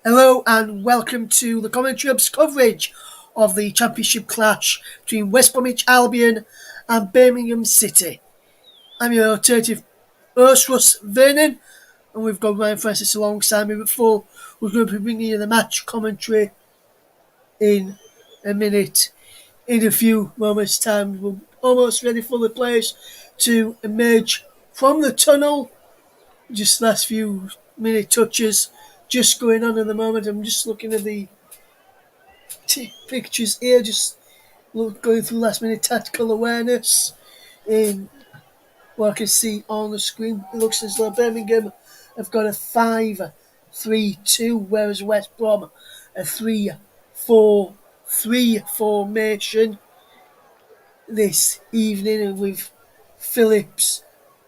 Hello and welcome to the Commentary Hub's coverage of the Championship clash between West Bromwich Albion and Birmingham City. I'm your alternative host, Russ Vernon, and we've got Ryan Francis alongside me before we're going to be bringing you the match commentary in a minute. In a few moments' time, we're almost ready for the players to emerge from the tunnel. Just last few minute touches just going on at the moment. I'm just looking at the pictures here, just going through last minute tactical awareness. In what I can see on the screen, it looks as though Birmingham have got a 5-3-2, whereas West Brom a 3-4-3 formation this evening, and with Phillips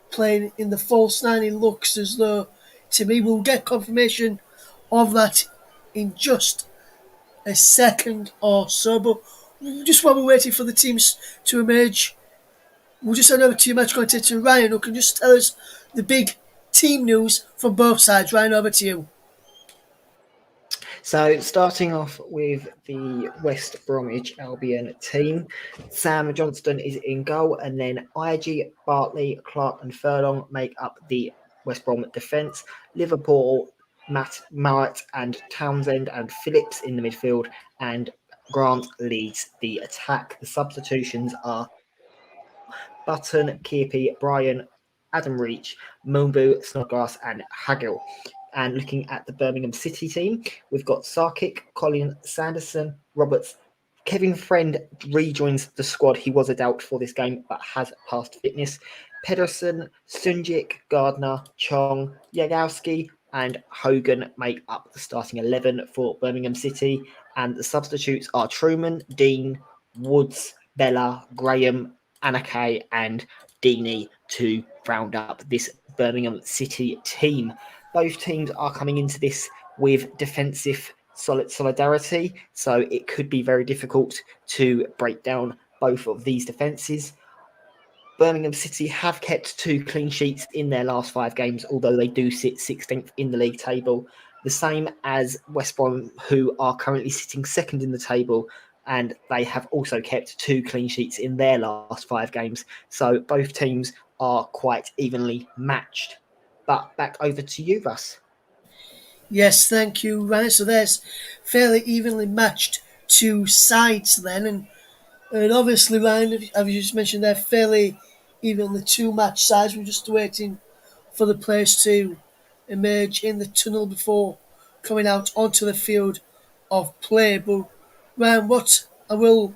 playing in the false nine. It looks as though, to me, we'll get confirmation of that in just a second or so. But just while we're waiting for the teams to emerge, we'll just hand over to your match commentator Ryan, who can just tell us the big team news from both sides. Ryan, over to you. So, starting off with the West Bromwich Albion team, Sam Johnston is in goal, and then IG, Bartley, Clark, and Furlong make up the West Brom defence. Liverpool, Matt Mowat, and Townsend and Phillips in the midfield, and Grant leads the attack. The substitutions are Button, Kearpy, Bryan, Adam Reach, Mulbu, Snodgrass, and Haggill. And looking at the Birmingham City team, we've got Sarkic, Colin Sanderson, Roberts. Kevin Friend rejoins the squad. He was a doubt for this game, but has passed fitness. Pedersen, Sunjic, Gardner, Chong, Yagowski, and Hogan make up the starting 11 for Birmingham City. And the substitutes are Truman, Dean, Woods, Bella, Graham, Anake, and Deeney to round up this Birmingham City team. Both teams are coming into this with defensive solidarity, so it could be very difficult to break down both of these defences. Birmingham City have kept 2 clean sheets in their last 5 games, although they do sit 16th in the league table, the same as West Brom, who are currently sitting second in the table, and they have also kept 2 clean sheets in their last 5 games. So both teams are quite evenly matched. But back over to you, Russ. Yes, thank you, Ryan. So there's fairly evenly matched two sides then, and obviously, Ryan, as you just mentioned, they're fairly evenly two match sides. We're just waiting for the players to emerge in the tunnel before coming out onto the field of play. But Ryan, what I will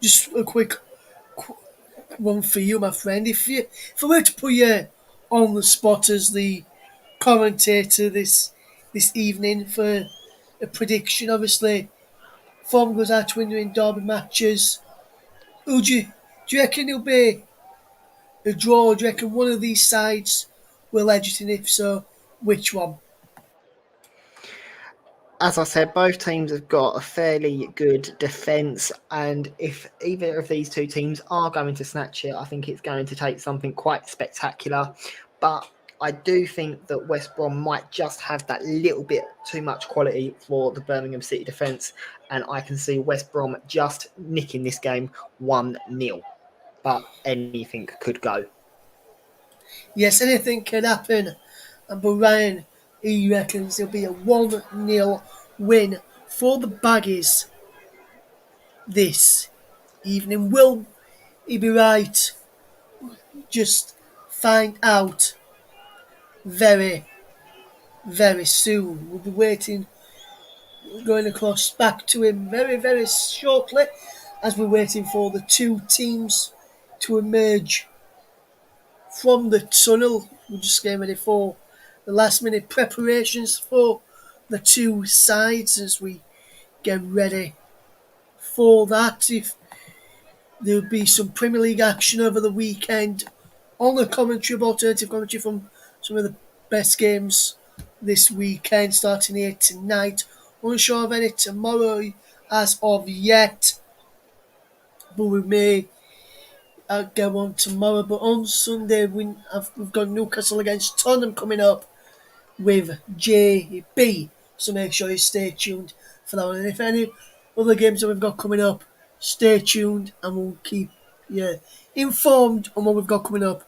just a quick one for you, my friend. If I were to put you on the spot as the commentator this evening for a prediction, obviously form goes out to window in derby matches. Who do you reckon it'll be a draw? Do you reckon one of these sides will edge it, and if so, which one? As I said, both teams have got a fairly good defence, and if either of these two teams are going to snatch it, I think it's going to take something quite spectacular. But I do think that West Brom might just have that little bit too much quality for the Birmingham City defence, and I can see West Brom just nicking this game 1-0. But anything could go. Yes, anything can happen. But Ryan, he reckons it'll be a 1-0 win for the Baggies this evening. Will he be right? Just find out very, very soon. We'll be waiting, going across back to him very, very shortly as we're waiting for the two teams to emerge from the tunnel. We're just getting ready for the last minute preparations for the two sides as we get ready for that. If there'll be some Premier League action over the weekend on the commentary, alternative commentary from some of the best games this weekend, starting here tonight. Unsure of any tomorrow as of yet, but we may get one tomorrow. But on Sunday, we've got Newcastle against Tottenham coming up with JB So make sure you stay tuned for that one. And if any other games that we've got coming up, stay tuned and we'll keep you informed on what we've got coming up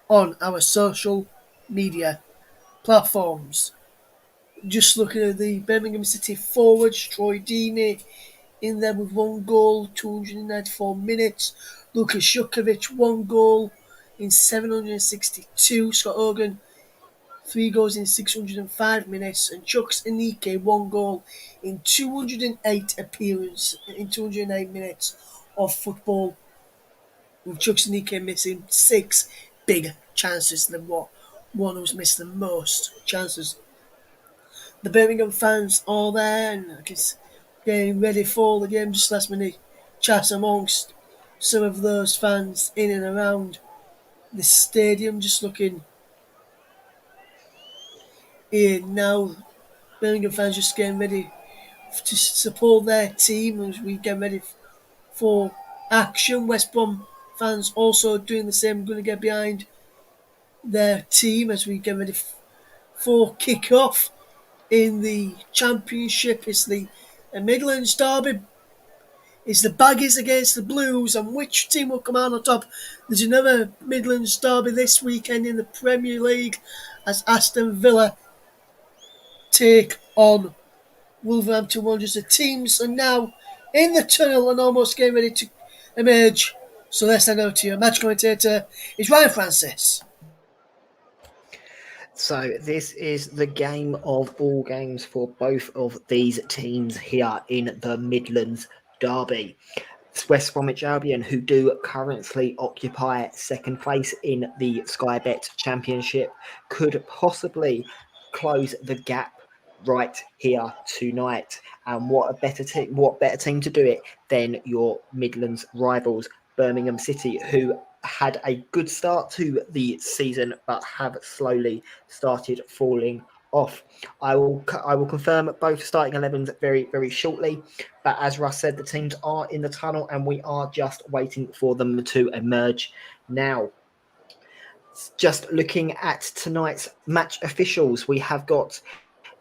on our social media platforms. Just looking at the Birmingham City forwards, Troy Deeney in there with 1 goal, 294 minutes. Lucas Shukovic, 1 goal in 762. Scott Hogan, 3 goals in 605 minutes. And Chuks Anike, 1 goal in 208 in 208 minutes of football. With Chuks Anike missing 6 big chances than what one who's missed the most chances. The Birmingham fans are there and I guess getting ready for the game. Just last minute chat amongst some of those fans in and around the stadium, just looking here now. Birmingham fans just getting ready to support their team as we get ready for action. West Brom fans also doing the same, going to get behind their team as we get ready for kick-off in the Championship. It's the Midlands derby. It's the Baggies against the Blues, and which team will come out on top? There's another Midlands derby this weekend in the Premier League as Aston Villa take on Wolverhampton Wanderers. The teams are now in the tunnel and almost getting ready to emerge. So let's hand over to your match commentator. It's Ryan Francis. So this is the game of all games for both of these teams here in the Midlands derby. It's West Bromwich Albion, who do currently occupy second place in the Sky Bet Championship, could possibly close the gap right here tonight. And what better team to do it than your Midlands rivals, Birmingham City, who had a good start to the season but have slowly started falling off. I will confirm both starting 11s very shortly. But as Russ said, the teams are in the tunnel and we are just waiting for them to emerge now. Just looking at tonight's match officials, we have got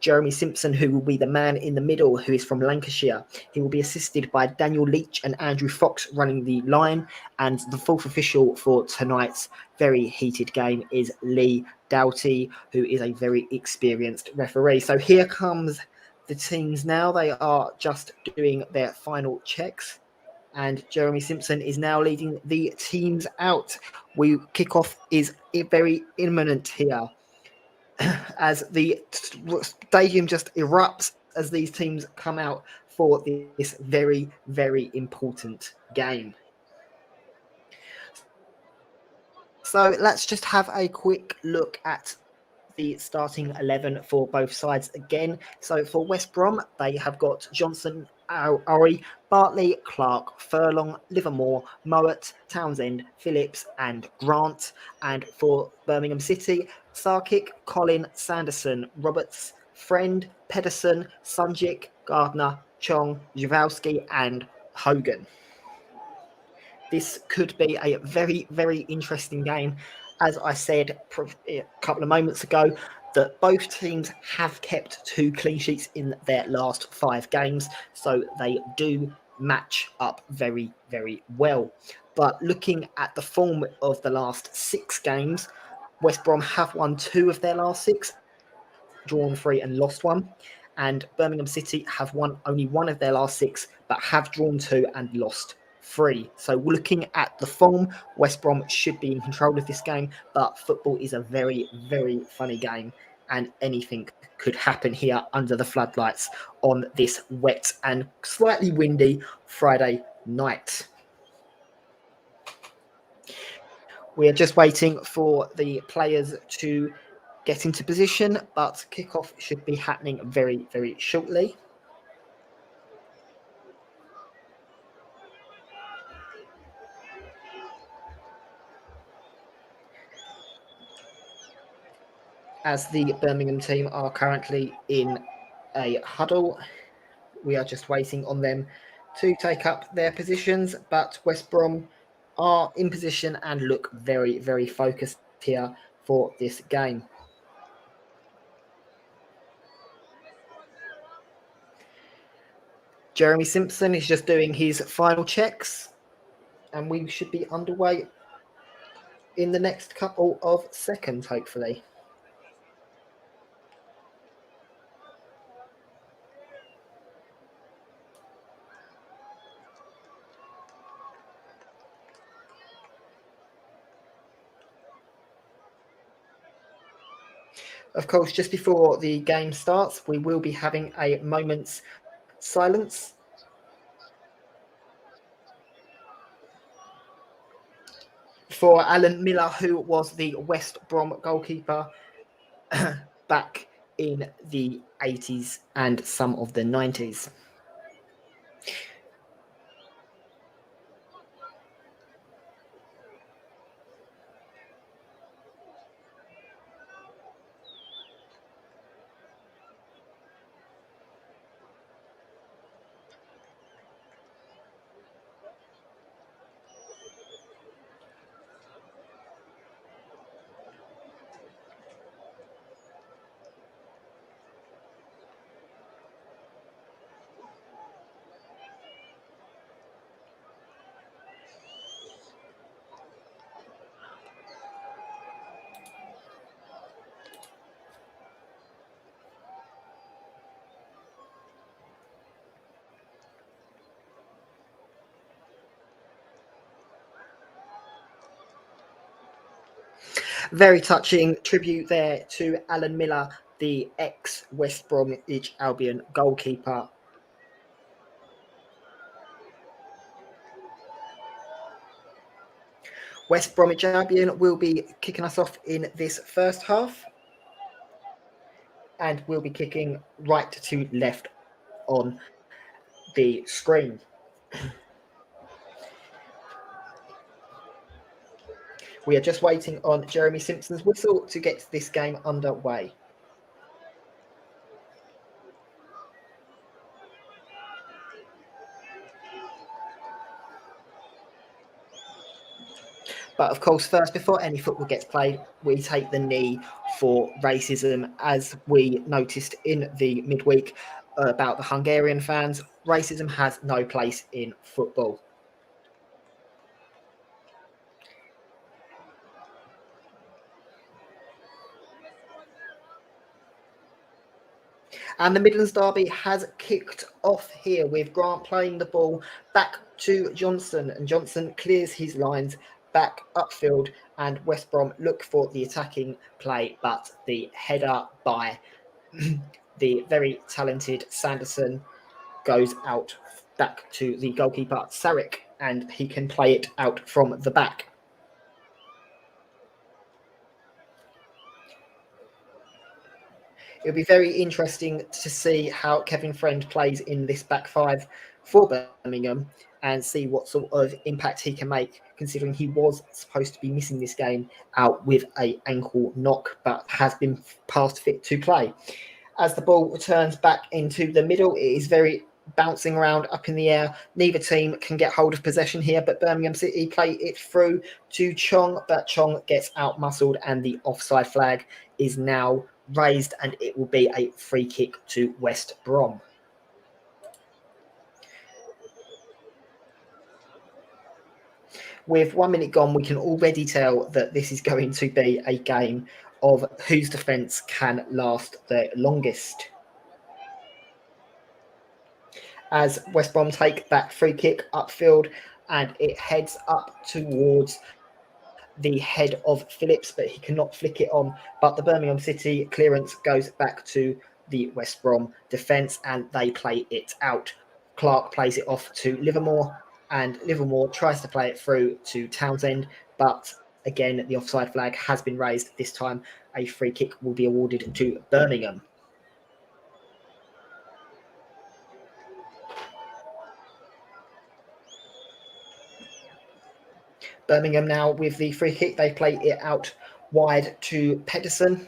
Jeremy Simpson, who will be the man in the middle, who is from Lancashire. He will be assisted by Daniel Leach and Andrew Fox running the line. And the fourth official for tonight's very heated game is Lee Doughty, who is a very experienced referee. So here comes the teams now. They are just doing their final checks. And Jeremy Simpson is now leading the teams out. Kickoff is very imminent here as the stadium just erupts as these teams come out for this very important game. So let's just have a quick look at the starting 11 for both sides again. So for West Brom, they have got Johnson, Ori, Bartley, Clark, Furlong, Livermore, Mowat, Townsend, Phillips and Grant. And for Birmingham City, Sarkic, Colin, Sanderson, Roberts, Friend, Pedersen, Sunjic, Gardner, Chong, Zawalski and Hogan. This could be a very interesting game. As I said a couple of moments ago, that both teams have kept 2 clean sheets in their last 5 games, so they do match up very well. But looking at the form of the last 6 games, West Brom have won 2 of their last 6, drawn 3 and lost 1. And Birmingham City have won only 1 of their last 6, but have drawn 2 and lost 3. So looking at the form, West Brom should be in control of this game, but football is a very funny game and anything could happen here under the floodlights on this wet and slightly windy Friday night. We are just waiting for the players to get into position, but kickoff should be happening very shortly. As the Birmingham team are currently in a huddle, we are just waiting on them to take up their positions, but West Brom are in position and look very focused here for this game. Jeremy Simpson is just doing his final checks, and we should be underway in the next couple of seconds, hopefully. Of course, just before the game starts, we will be having a moment's silence for Alan Miller, who was the West Brom goalkeeper back in the 80s and some of the 90s. Very touching tribute there to Alan Miller, the ex-West Bromwich Albion goalkeeper. West Bromwich Albion will be kicking us off in this first half, and we'll be kicking right to left on the screen. We are just waiting on Jeremy Simpson's whistle to get this game underway. But of course, first, before any football gets played, we take the knee for racism. As we noticed in the midweek about the Hungarian fans, racism has no place in football. And the Midlands derby has kicked off here with Grant playing the ball back to Johnson, and Johnson clears his lines back upfield, and West Brom look for the attacking play, but the header by the very talented Sanderson goes out back to the goalkeeper Sarek, and he can play it out from the back. It'll be very interesting to see how Kevin Friend plays in this back five for Birmingham and see what sort of impact he can make, considering he was supposed to be missing this game out with an ankle knock, but has been past fit to play. As the ball returns back into the middle, it is very bouncing around up in the air. Neither team can get hold of possession here, but Birmingham City play it through to Chong, but Chong gets out muscled, and the offside flag is now raised, and it will be a free kick to West Brom. With 1 minute gone, we can already tell that this is going to be a game of whose defence can last the longest. As West Brom take that free kick upfield, and it heads up towards the head of Phillips, but he cannot flick it on. But the Birmingham City clearance goes back to the West Brom defence, and they play it out. Clark plays it off to Livermore, and Livermore tries to play it through to Townsend, but again, the offside flag has been raised. This time, a free kick will be awarded to Birmingham. Birmingham now with the free kick, they play it out wide to Pedersen.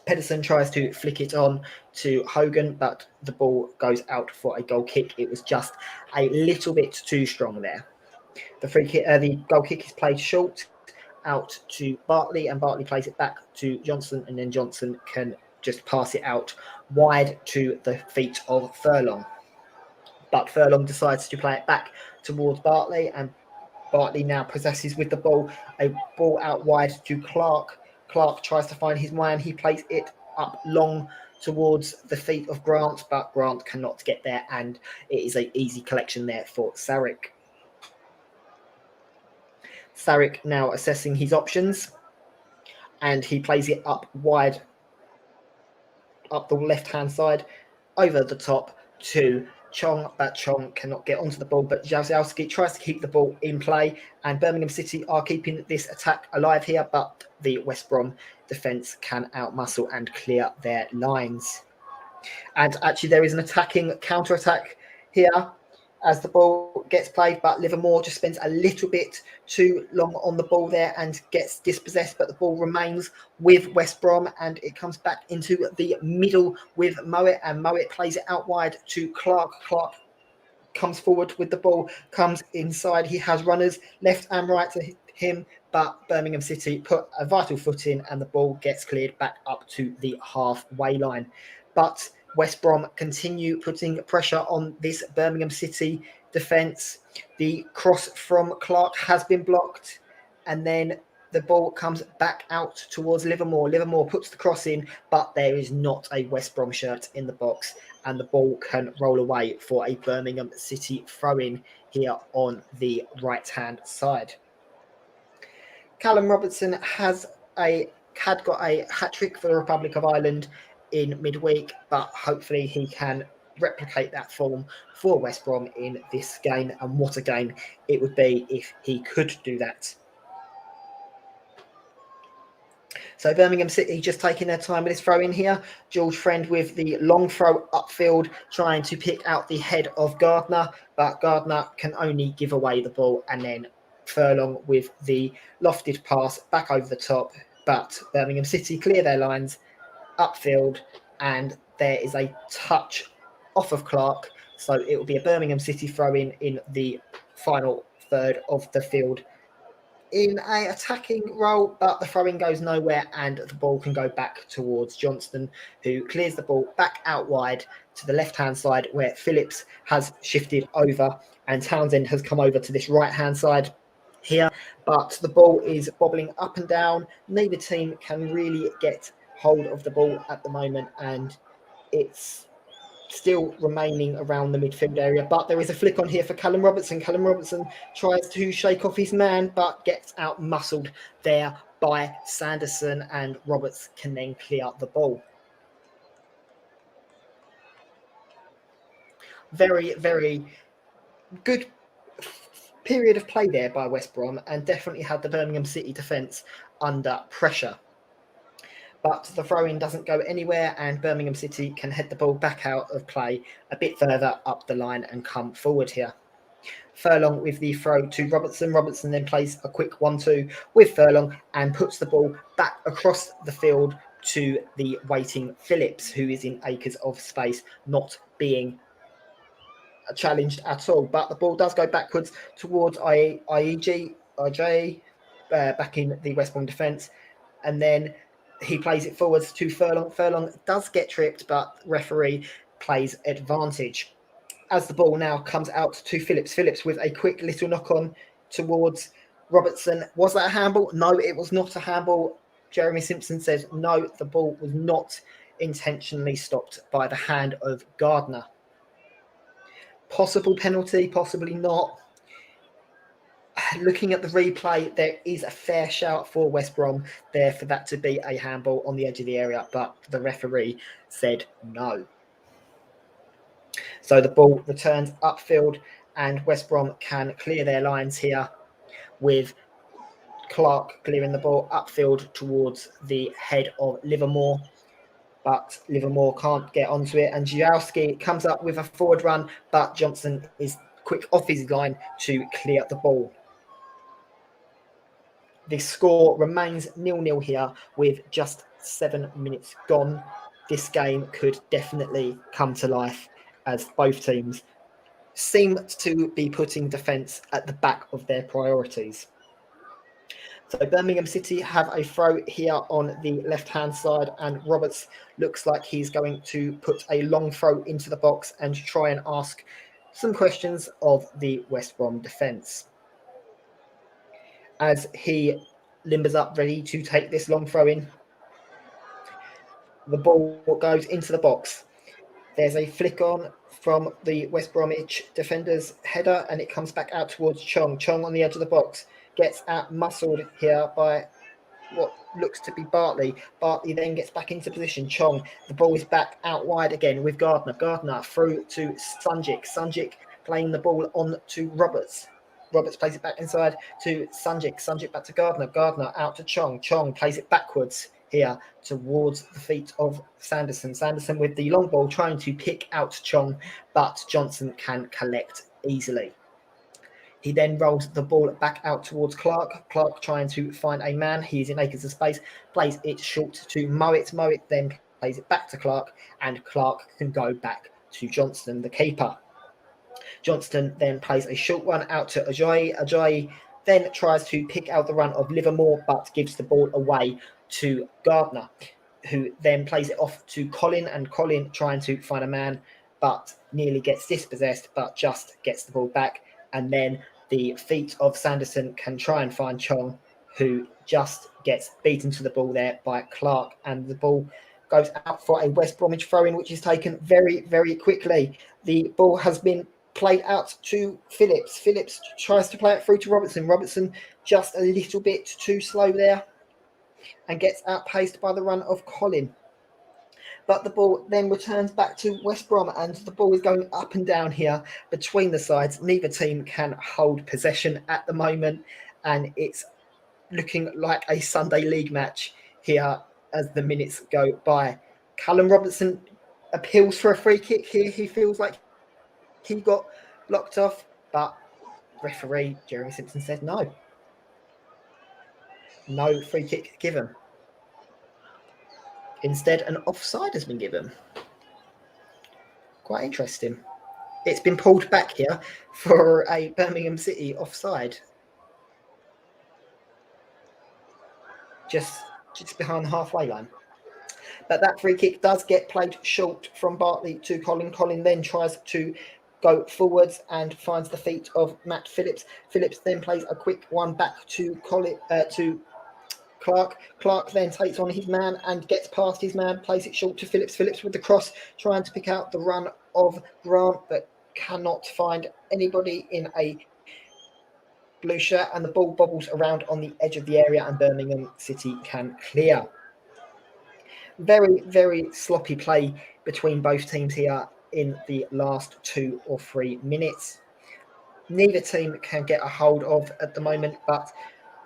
Pedersen tries to flick it on to Hogan, but the ball goes out for a goal kick. It was just a little bit too strong there. The goal kick is played short out to Bartley, and Bartley plays it back to Johnson, and then Johnson can just pass it out wide to the feet of Furlong. but Furlong decides to play it back towards Bartley, and Bartley now possesses with the ball, a ball out wide to Clark. Clark tries to find his man. He plays it up long towards the feet of Grant, but Grant cannot get there, and it is an easy collection there for Sarek. Sarek now assessing his options, and he plays it up wide, up the left-hand side, over the top to Chong, but Chong cannot get onto the ball. But Jauzowski tries to keep the ball in play, and Birmingham City are keeping this attack alive here, but the West Brom defence can outmuscle and clear their lines. And actually, there is an attacking counter-attack here as the ball gets played, but Livermore just spends a little bit too long on the ball there and gets dispossessed, but the ball remains with West Brom, and it comes back into the middle with Mowat, and Mowat plays it out wide to Clark. Clark comes forward with the ball, comes inside. He has runners left and right to him, but Birmingham City put a vital foot in, and the ball gets cleared back up to the halfway line. But West Brom continue putting pressure on this Birmingham City defence. The cross from Clark has been blocked, and then the ball comes back out towards Livermore. Livermore puts the cross in, but there is not a West Brom shirt in the box, and the ball can roll away for a Birmingham City throw-in here on the right-hand side. Callum Robertson had got a hat-trick for the Republic of Ireland in midweek, but hopefully he can replicate that form for West Brom in this game, and what a game it would be if he could do that. So Birmingham City just taking their time with this throw in here. George Friend with the long throw upfield, trying to pick out the head of Gardner, but Gardner can only give away the ball, and then Furlong with the lofted pass back over the top. But Birmingham City clear their lines upfield, and there is a touch off of Clark. So it will be a Birmingham City throw in the final third of the field in a attacking role, but the throwing goes nowhere, and the ball can go back towards Johnston, who clears the ball back out wide to the left-hand side where Phillips has shifted over, and Townsend has come over to this right-hand side here, but the ball is bobbling up and down. Neither team can really get hold of the ball at the moment, and it's still remaining around the midfield area, but there is a flick on here for Callum Robertson. Callum Robertson tries to shake off his man, but gets out muscled there by Sanderson, and Roberts can then clear the ball. Very, very good period of play there by West Brom, and definitely had the Birmingham City defence under pressure. But the throw-in doesn't go anywhere, and Birmingham City can head the ball back out of play a bit further up the line and come forward here. Furlong with the throw to Robertson. Robertson then plays a quick 1-2 with Furlong and puts the ball back across the field to the waiting Phillips, who is in acres of space, not being challenged at all. But the ball does go backwards towards IJ, back in the West Brom defence, and then he plays it forwards to Furlong. Furlong does get tripped, but referee plays advantage. As the ball now comes out to Phillips. Phillips with a quick little knock on towards Robertson. Was that a handball? No, it was not a handball. Jeremy Simpson says no, the ball was not intentionally stopped by the hand of Gardner. Possible penalty, possibly not. Looking at the replay, there is a fair shout for West Brom there for that to be a handball on the edge of the area, but the referee said no. So the ball returns upfield, and West Brom can clear their lines here with Clark clearing the ball upfield towards the head of Livermore. But Livermore can't get onto it, and Jauzowski comes up with a forward run, but Johnson is quick off his line to clear the ball. The score remains 0-0 here with just 7 minutes gone. This game could definitely come to life as both teams seem to be putting defence at the back of their priorities. So Birmingham City have a throw here on the left-hand side, and Roberts looks like he's going to put a long throw into the box and try and ask some questions of the West Brom defence. As he limbers up ready to take this long throw in, the ball goes into the box. There's a flick on from the West Bromwich defender's header, and it comes back out towards Chong. Chong on the edge of the box gets out muscled here by what looks to be Bartley. Bartley then gets back into position. Chong, the ball is back out wide again with Gardner. Gardner through to Sunjic. Sunjic playing the ball on to Roberts. Roberts plays it back inside to Sunjic. Sunjic back to Gardner. Gardner out to Chong. Chong plays it backwards here towards the feet of Sanderson. Sanderson with the long ball trying to pick out Chong, but Johnson can collect easily. He then rolls the ball back out towards Clark. Clark trying to find a man. He is in acres of space. Plays it short to Mowat. Mowat then plays it back to Clark, and Clark can go back to Johnston, the keeper. Johnston then plays a short one out to Ajayi. Ajayi then tries to pick out the run of Livermore, but gives the ball away to Gardner, who then plays it off to Colin, and Colin trying to find a man, but nearly gets dispossessed, but just gets the ball back. And then the feet of Sanderson can try and find Chong, who just gets beaten to the ball there by Clark, and the ball goes out for a West Bromwich throw-in, which is taken very, very quickly. The ball has been played out to Phillips. Phillips tries to play it through to Robertson. Robertson just a little bit too slow there and gets outpaced by the run of Colin. But the ball then returns back to West Brom, and the ball is going up and down here between the sides. Neither team can hold possession at the moment, and it's looking like a Sunday League match here as the minutes go by. Callum Robertson appeals for a free kick here. He feels like he got blocked off, but referee Jeremy Simpson said no. No free kick given. Instead, an offside has been given. Quite interesting. It's been pulled back here for a Birmingham City offside. Just behind the halfway line. But that free kick does get played short from Bartley to Colin. Colin then tries to go forwards and finds the feet of Matt Phillips. Phillips then plays a quick one back to Clark. Clark then takes on his man and gets past his man, plays it short to Phillips. Phillips with the cross, trying to pick out the run of Grant, but cannot find anybody in a blue shirt, and the ball bobbles around on the edge of the area, and Birmingham City can clear. Very, very sloppy play between both teams here in the last 2 or 3 minutes. Neither team can get a hold of at the moment, but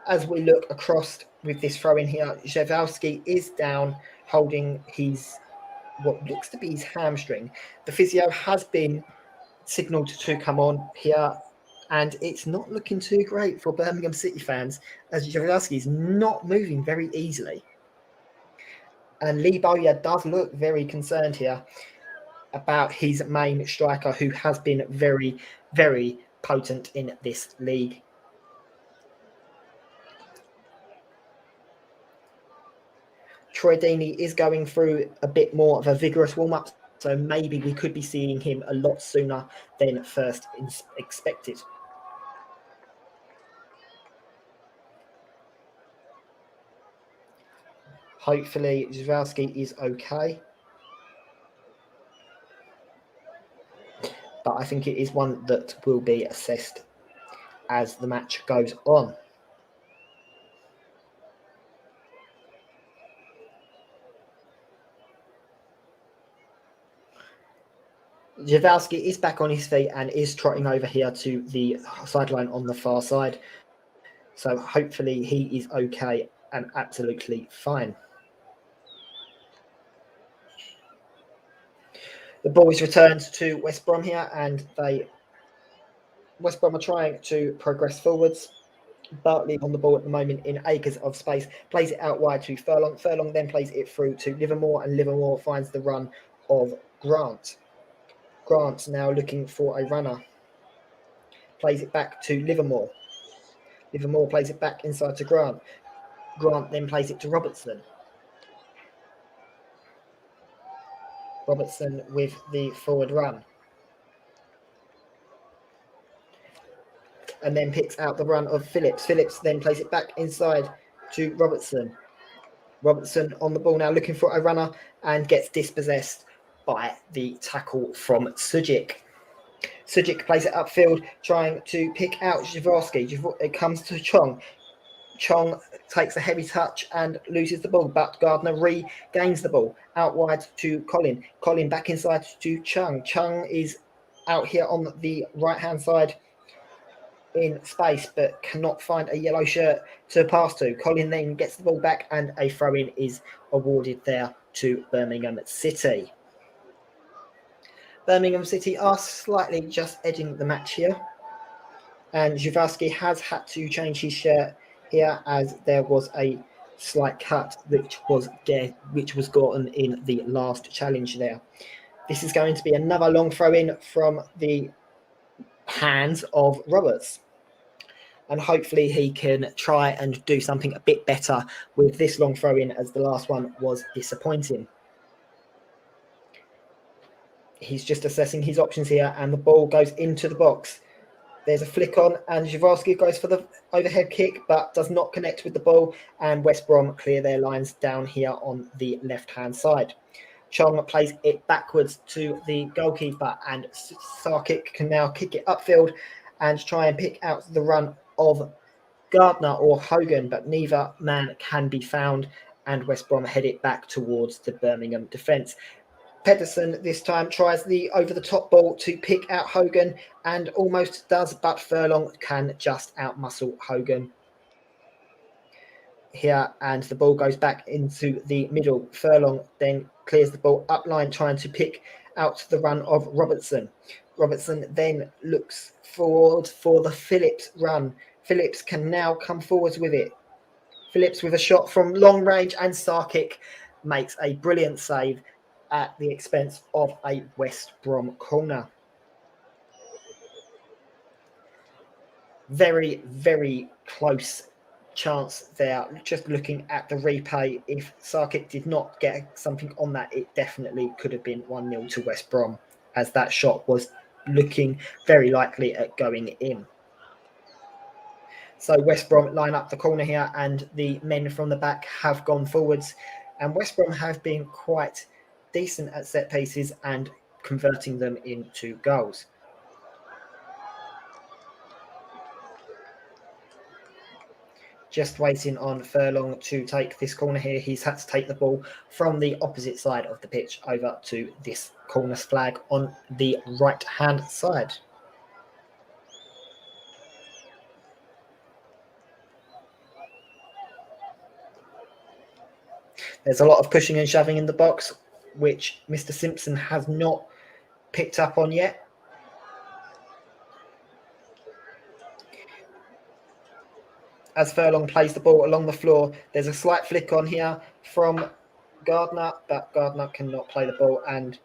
as we look across with this throw in here, Zhevowski is down holding his what looks to be his hamstring. The physio has been signalled to come on here, and it's not looking too great for Birmingham City fans as Zhevowski is not moving very easily. And Lee Bowyer does look very concerned here about his main striker, who has been very, very potent in this league. Troy Deeney is going through a bit more of a vigorous warm-up, so maybe we could be seeing him a lot sooner than first expected. Hopefully Zhivowski is okay. But I think it is one that will be assessed as the match goes on. Zhivowski is back on his feet and is trotting over here to the sideline on the far side. So hopefully he is okay and absolutely fine. The ball is returned to West Brom here, and West Brom are trying to progress forwards. Bartley on the ball at the moment in acres of space, plays it out wide to Furlong. Furlong then plays it through to Livermore, and Livermore finds the run of Grant. Grant's now looking for a runner. Plays it back to Livermore. Livermore plays it back inside to Grant. Grant then plays it to Robertson. Robertson with the forward run. and then picks out the run of Phillips. Phillips then plays it back inside to Robertson. Robertson on the ball now, looking for a runner, and gets dispossessed by the tackle from Sujic. Sujic plays it upfield, trying to pick out Zhivarsky. It comes to Chong. Chong takes a heavy touch and loses the ball, but Gardner regains the ball out wide to Colin. Colin back inside to Chung. Chung is out here on the right-hand side in space, but cannot find a yellow shirt to pass to. Colin then gets the ball back, and a throw-in is awarded there to Birmingham City. Birmingham City are slightly just edging the match here, and Zhivarsky has had to change his shirt here as there was a slight cut which was gotten in the last challenge there. This is going to be another long throw-in from the hands of Roberts, and hopefully he can try and do something a bit better with this long throw-in, as the last one was disappointing. He's just assessing his options here, and the ball goes into the box. There's a flick on, and Zhivarsky goes for the overhead kick, but does not connect with the ball, and West Brom clear their lines down here on the left-hand side. Chong plays it backwards to the goalkeeper, and Sarkic can now kick it upfield and try and pick out the run of Gardner or Hogan, but neither man can be found, and West Brom head it back towards the Birmingham defence. Pedersen this time tries the over-the-top ball to pick out Hogan, and almost does, but Furlong can just outmuscle Hogan here, and the ball goes back into the middle. Furlong then clears the ball up line, trying to pick out the run of Robertson. Robertson then looks forward for the Phillips run. Phillips can now come forwards with it. Phillips with a shot from long range, and Sarkic makes a brilliant save at the expense of a West Brom corner. Very, very close chance there. Just looking at the replay, if Sarkic did not get something on that, it definitely could have been 1-0 to West Brom, as that shot was looking very likely at going in. So West Brom line up the corner here, and the men from the back have gone forwards, and West Brom have been quite decent at set pieces and converting them into goals. Just waiting on Furlong to take this corner here. He's had to take the ball from the opposite side of the pitch over to this corner flag on the right-hand side. There's a lot of pushing and shoving in the box, which Mr. Simpson has not picked up on yet. As Furlong plays the ball along the floor, there's a slight flick on here from Gardner, but Gardner cannot play the ball, and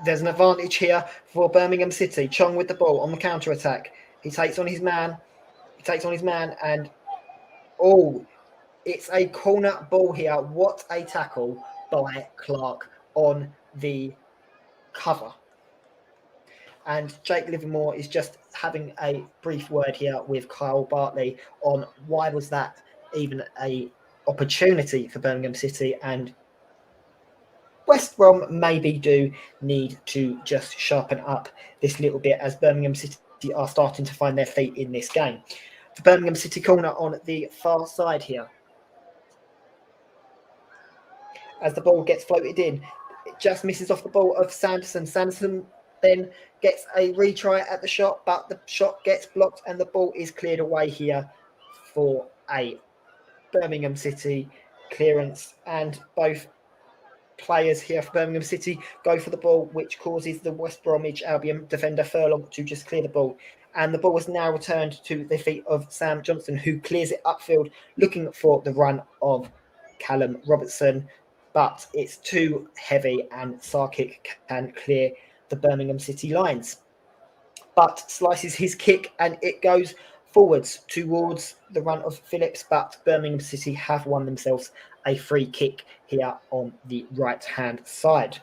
there's an advantage here for Birmingham City. Chong with the ball on the counter-attack. He takes on his man, and it's a corner ball here. What a tackle by Clark on the cover. And Jake Livermore is just having a brief word here with Kyle Bartley on why was that even a opportunity for Birmingham City, and West Brom maybe do need to just sharpen up this little bit, as Birmingham City are starting to find their feet in this game. The Birmingham City corner on the far side here. As the ball gets floated in, it just misses off the ball of Sanderson. Sanderson then gets a retry at the shot, but the shot gets blocked, and the ball is cleared away here for a Birmingham City clearance. And both players here for Birmingham City go for the ball, which causes the West Bromwich Albion defender Furlong to just clear the ball. And the ball is now returned to the feet of Sam Johnston, who clears it upfield, looking for the run of Callum Robertson. But it's too heavy, and Sarkic can clear the Birmingham City lines. But slices his kick, and it goes forwards towards the run of Phillips, but Birmingham City have won themselves a free kick here on the right-hand side.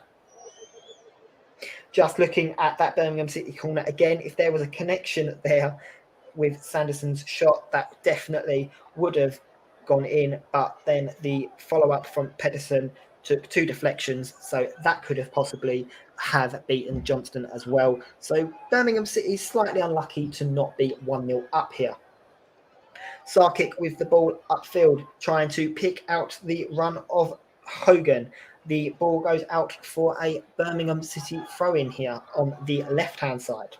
Just looking at that Birmingham City corner again, if there was a connection there, with Sanderson's shot that definitely would have gone in, but then the follow-up from Pedersen took 2 deflections, so that could have possibly have beaten Johnston as well. So Birmingham City is slightly unlucky to not be 1-0 up here. Sarkic with the ball upfield, trying to pick out the run of Hogan. The ball goes out for a Birmingham City throw-in here on the left-hand side.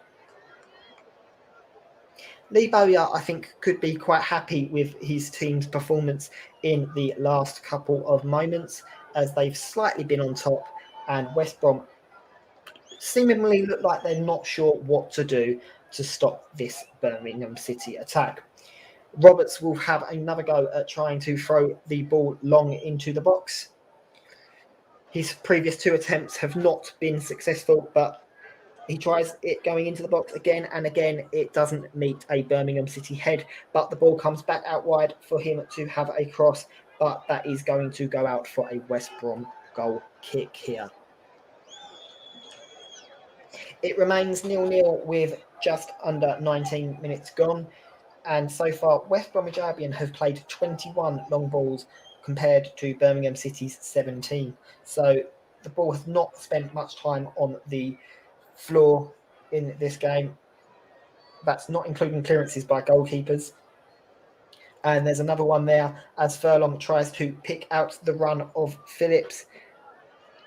Lee Bowyer, I think, could be quite happy with his team's performance in the last couple of moments, as they've slightly been on top, and West Brom seemingly look like they're not sure what to do to stop this Birmingham City attack. Roberts will have another go at trying to throw the ball long into the box. His previous 2 attempts have not been successful, but he tries it going into the box again and again. It doesn't meet a Birmingham City head, but the ball comes back out wide for him to have a cross, but that is going to go out for a West Brom goal kick here. It remains 0-0 with just under 19 minutes gone. And so far, West Bromwich Albion have played 21 long balls compared to Birmingham City's 17. So the ball has not spent much time on the floor in this game. That's not including clearances by goalkeepers. And there's another one there as Furlong tries to pick out the run of Phillips,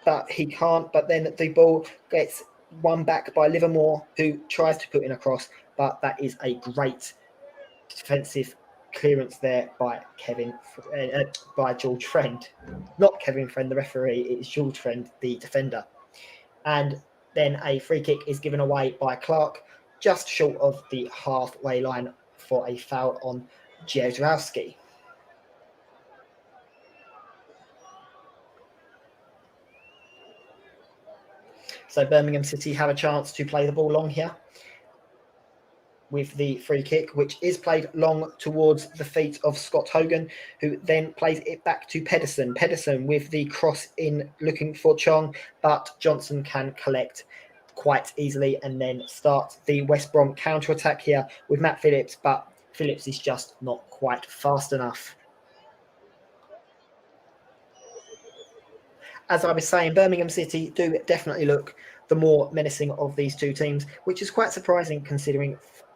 but he can't. But then the ball gets won back by Livermore, who tries to put in a cross, but that is a great defensive clearance there by by George Friend. Not Kevin Friend, the referee, it's George Friend, the defender. And then a free kick is given away by Clark, just short of the halfway line for a foul on Jezrowski. So Birmingham City have a chance to play the ball long here with the free kick, which is played long towards the feet of Scott Hogan, who then plays it back to Pedersen. Pedersen with the cross in looking for Chong, but Johnson can collect quite easily and then start the West Brom counter-attack here with Matt Phillips, but Phillips is just not quite fast enough. As I was saying, Birmingham City do definitely look the more menacing of these 2 teams, which is quite surprising considering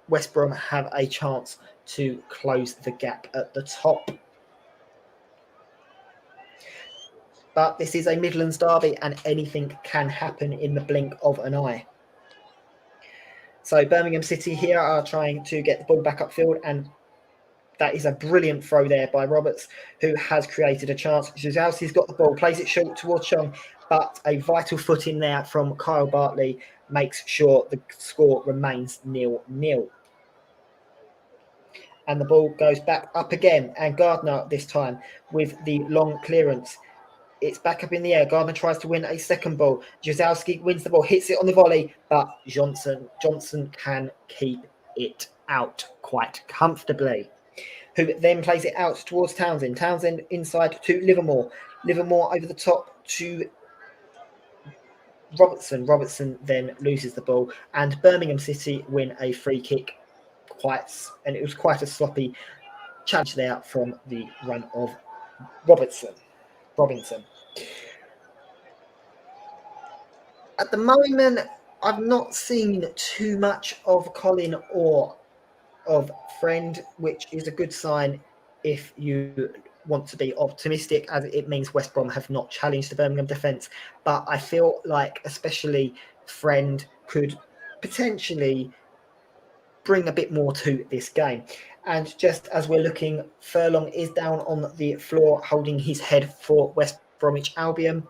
West Brom have a chance to close the gap at the top. But this is a Midlands derby and anything can happen in the blink of an eye. So Birmingham City here are trying to get the ball back upfield, and that is a brilliant throw there by Roberts, who has created a chance. Zuzowski's got the ball, plays it short towards Chong, but a vital foot in there from Kyle Bartley makes sure the score remains 0-0. And the ball goes back up again, and Gardner this time with the long clearance. It's back up in the air. Gardner tries to win a second ball. Jazowski wins the ball, hits it on the volley, but Johnson can keep it out quite comfortably, who then plays it out towards Townsend. Townsend inside to Livermore. Livermore over the top to Robertson. Robertson then loses the ball, and Birmingham City win a free kick and it was quite a sloppy challenge there from the run of Robinson. At the moment, I've not seen too much of Colin or of Friend, which is a good sign if you want to be optimistic, as it means West Brom have not challenged the Birmingham defence. But I feel like especially Friend could potentially bring a bit more to this game. And just as we're looking, Furlong is down on the floor holding his head for West Bromwich Albion.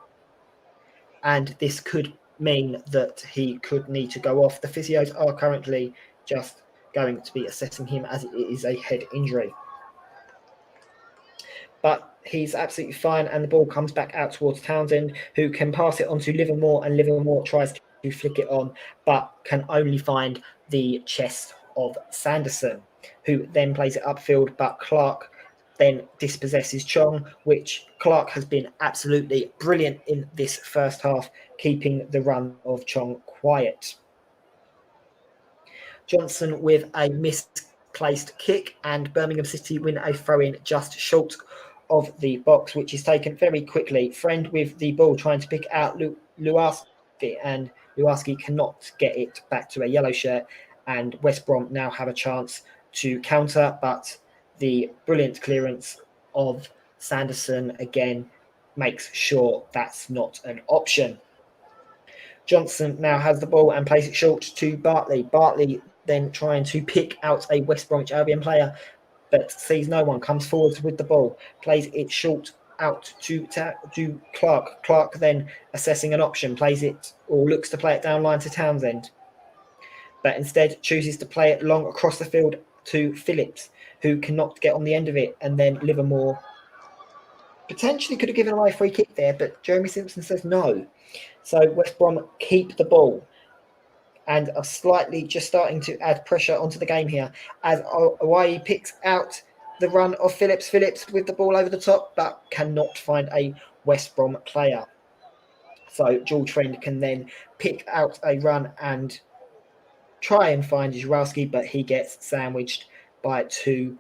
And this could mean that he could need to go off. The physios are currently just going to be assessing him as it is a head injury. But he's absolutely fine, and the ball comes back out towards Townsend, who can pass it on to Livermore, and Livermore tries to flick it on, but can only find the chest of Sanderson, who then plays it upfield, but Clark then dispossesses Chong, which Clark has been absolutely brilliant in this first half, keeping the run of Chong quiet. Johnson with a missed placed kick, and Birmingham City win a throw-in just short of the box, which is taken very quickly. Friend with the ball trying to pick out Luarski, and Luarski cannot get it back to a yellow shirt, and West Brom now have a chance to counter, but the brilliant clearance of Sanderson again makes sure that's not an option. Johnson now has the ball and plays it short to Bartley. Bartley then trying to pick out a West Bromwich Albion player, but sees no one, comes forwards with the ball, plays it short out to Clark. Clark then assessing an option, plays it or looks to play it down line to Townsend, but instead chooses to play it long across the field to Phillips, who cannot get on the end of it, and then Livermore potentially could have given away a free kick there, but Jeremy Simpson says no. So West Brom keep the ball and are slightly just starting to add pressure onto the game here as Hawaii picks out the run of Phillips. Phillips with the ball over the top, but cannot find a West Brom player. So George Friend can then pick out a run and try and find Jurowski, but he gets sandwiched by two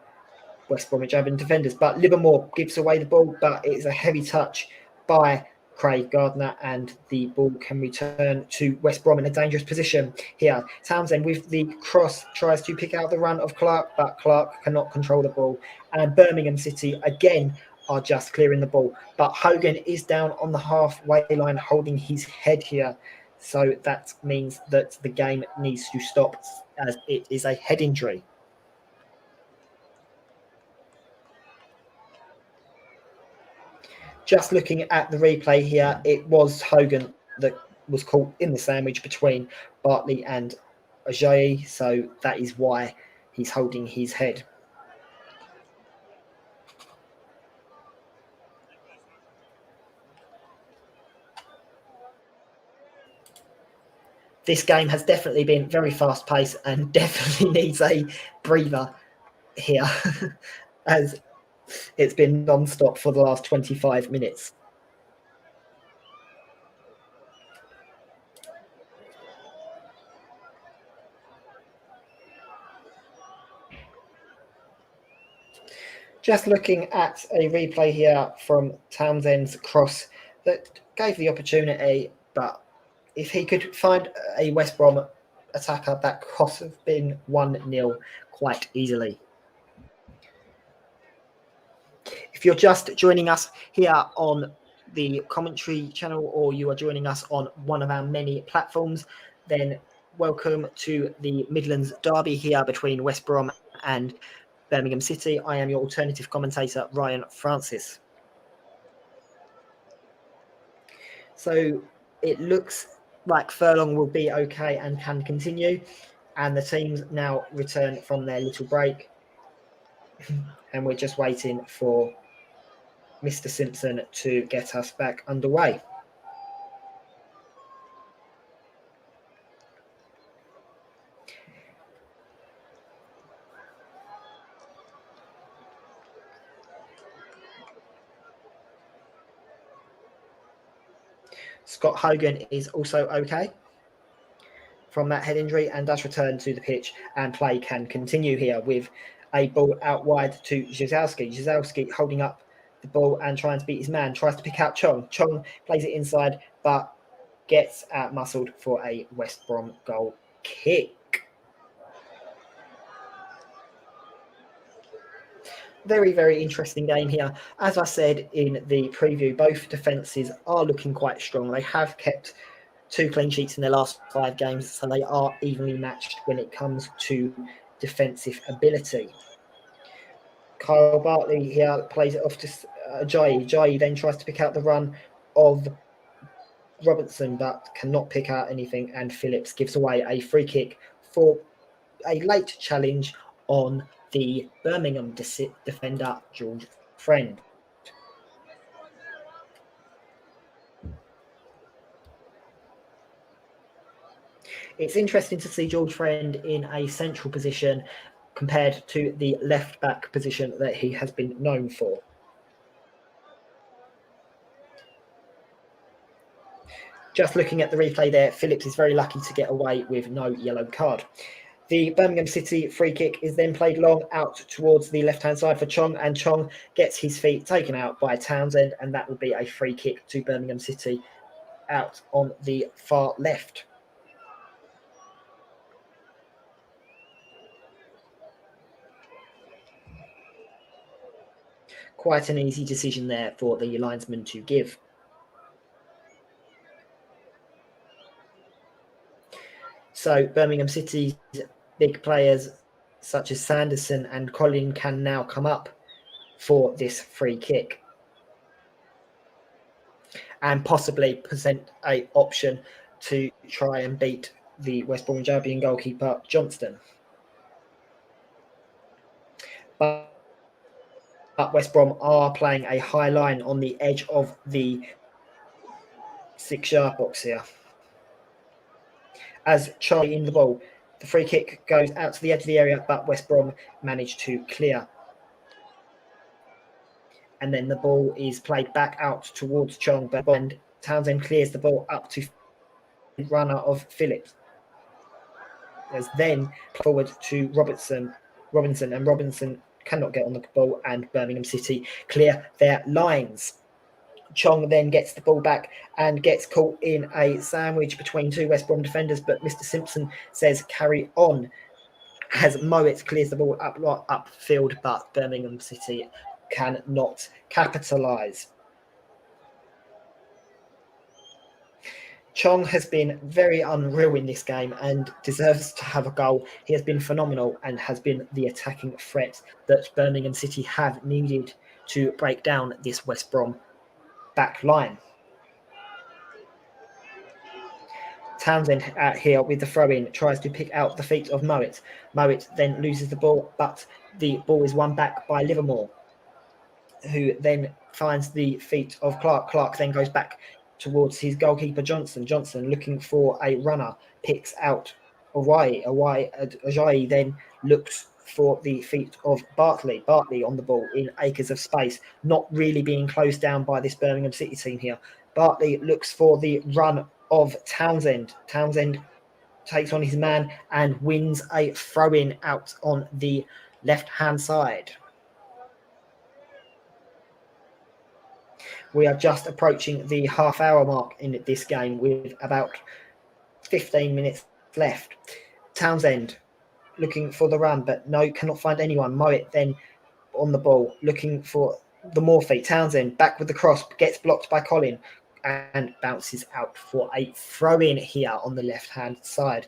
West Bromwich Albion defenders. But Livermore gives away the ball, but it's a heavy touch by Craig Gardner, and the ball can return to West Brom in a dangerous position here. Townsend with the cross tries to pick out the run of Clark, but Clark cannot control the ball. And Birmingham City again are just clearing the ball. But Hogan is down on the halfway line holding his head here. So that means that the game needs to stop as it is a head injury. Just looking at the replay here, it was Hogan that was caught in the sandwich between Bartley and Ajayi, so that is why he's holding his head. This game has definitely been very fast-paced and definitely needs a breather here, as it's been non-stop for the last 25 minutes. Just looking at a replay here from Townsend's cross that gave the opportunity, but if he could find a West Brom attacker, that could have been 1-0 quite easily. If you're just joining us here on the commentary channel, or you are joining us on one of our many platforms, then welcome to the Midlands derby here between West Brom and Birmingham City. I am your alternative commentator, Ryan Francis. So it looks like Furlong will be okay and can continue, and the teams now return from their little break, and we're just waiting for Mr. Simpson to get us back underway. Scott Hogan is also okay from that head injury and does return to the pitch, and play can continue here with a ball out wide to Jezowski. Jezowski holding up the ball and trying to beat his man, tries to pick out Chong. Chong plays it inside, but gets out-muscled for a West Brom goal kick. Very, very interesting game here. As I said in the preview, both defences are looking quite strong. They have kept 2 clean sheets in their last 5 games, so they are evenly matched when it comes to defensive ability. Kyle Bartley here plays it off to Ajayi. Ajayi then tries to pick out the run of Robertson, but cannot pick out anything, and Phillips gives away a free kick for a late challenge on the Birmingham defender, George Friend. It's interesting to see George Friend in a central position compared to the left back position that he has been known for. Just looking at the replay there, Phillips is very lucky to get away with no yellow card. The Birmingham City free kick is then played long out towards the left-hand side for Chong, and Chong gets his feet taken out by Townsend, and that will be a free kick to Birmingham City out on the far left. Quite an easy decision there for the linesman to give. So Birmingham City's big players such as Sanderson and Colin can now come up for this free kick and possibly present an option to try and beat the West Bromwich Albion goalkeeper Johnston. But West Brom are playing a high line on the edge of the 6-yard box here. As Charlie in the ball, the free kick goes out to the edge of the area, but West Brom managed to clear. And then the ball is played back out towards Chong, and Townsend clears the ball up to the runner of Phillips. As then forward to Robinson, and Robinson cannot get on the ball, and Birmingham City clear their lines. Chong then gets the ball back and gets caught in a sandwich between two West Brom defenders, but Mr. Simpson says carry on as Mowat clears the ball upfield, but Birmingham City cannot capitalise. Chong has been very unreal in this game and deserves to have a goal. He has been phenomenal and has been the attacking threat that Birmingham City have needed to break down this West Brom back line. Townsend here with the throw-in tries to pick out the feet of Mowat. Mowat then loses the ball, but the ball is won back by Livermore, who then finds the feet of Clark. Clark then goes back towards his goalkeeper Johnson. Johnson looking for a runner, picks out Ajayi. Ajayi then looks for the feet of Bartley. Bartley on the ball in acres of space, not really being closed down by this Birmingham City team here. Bartley looks for the run of Townsend. Townsend takes on his man and wins a throw-in out on the left-hand side. We are just approaching the half-hour mark in this game with about 15 minutes left. Townsend looking for the run, but no, cannot find anyone. Mowat then on the ball, looking for the Morphe. Townsend back with the cross, gets blocked by Colin and bounces out for a throw-in here on the left-hand side.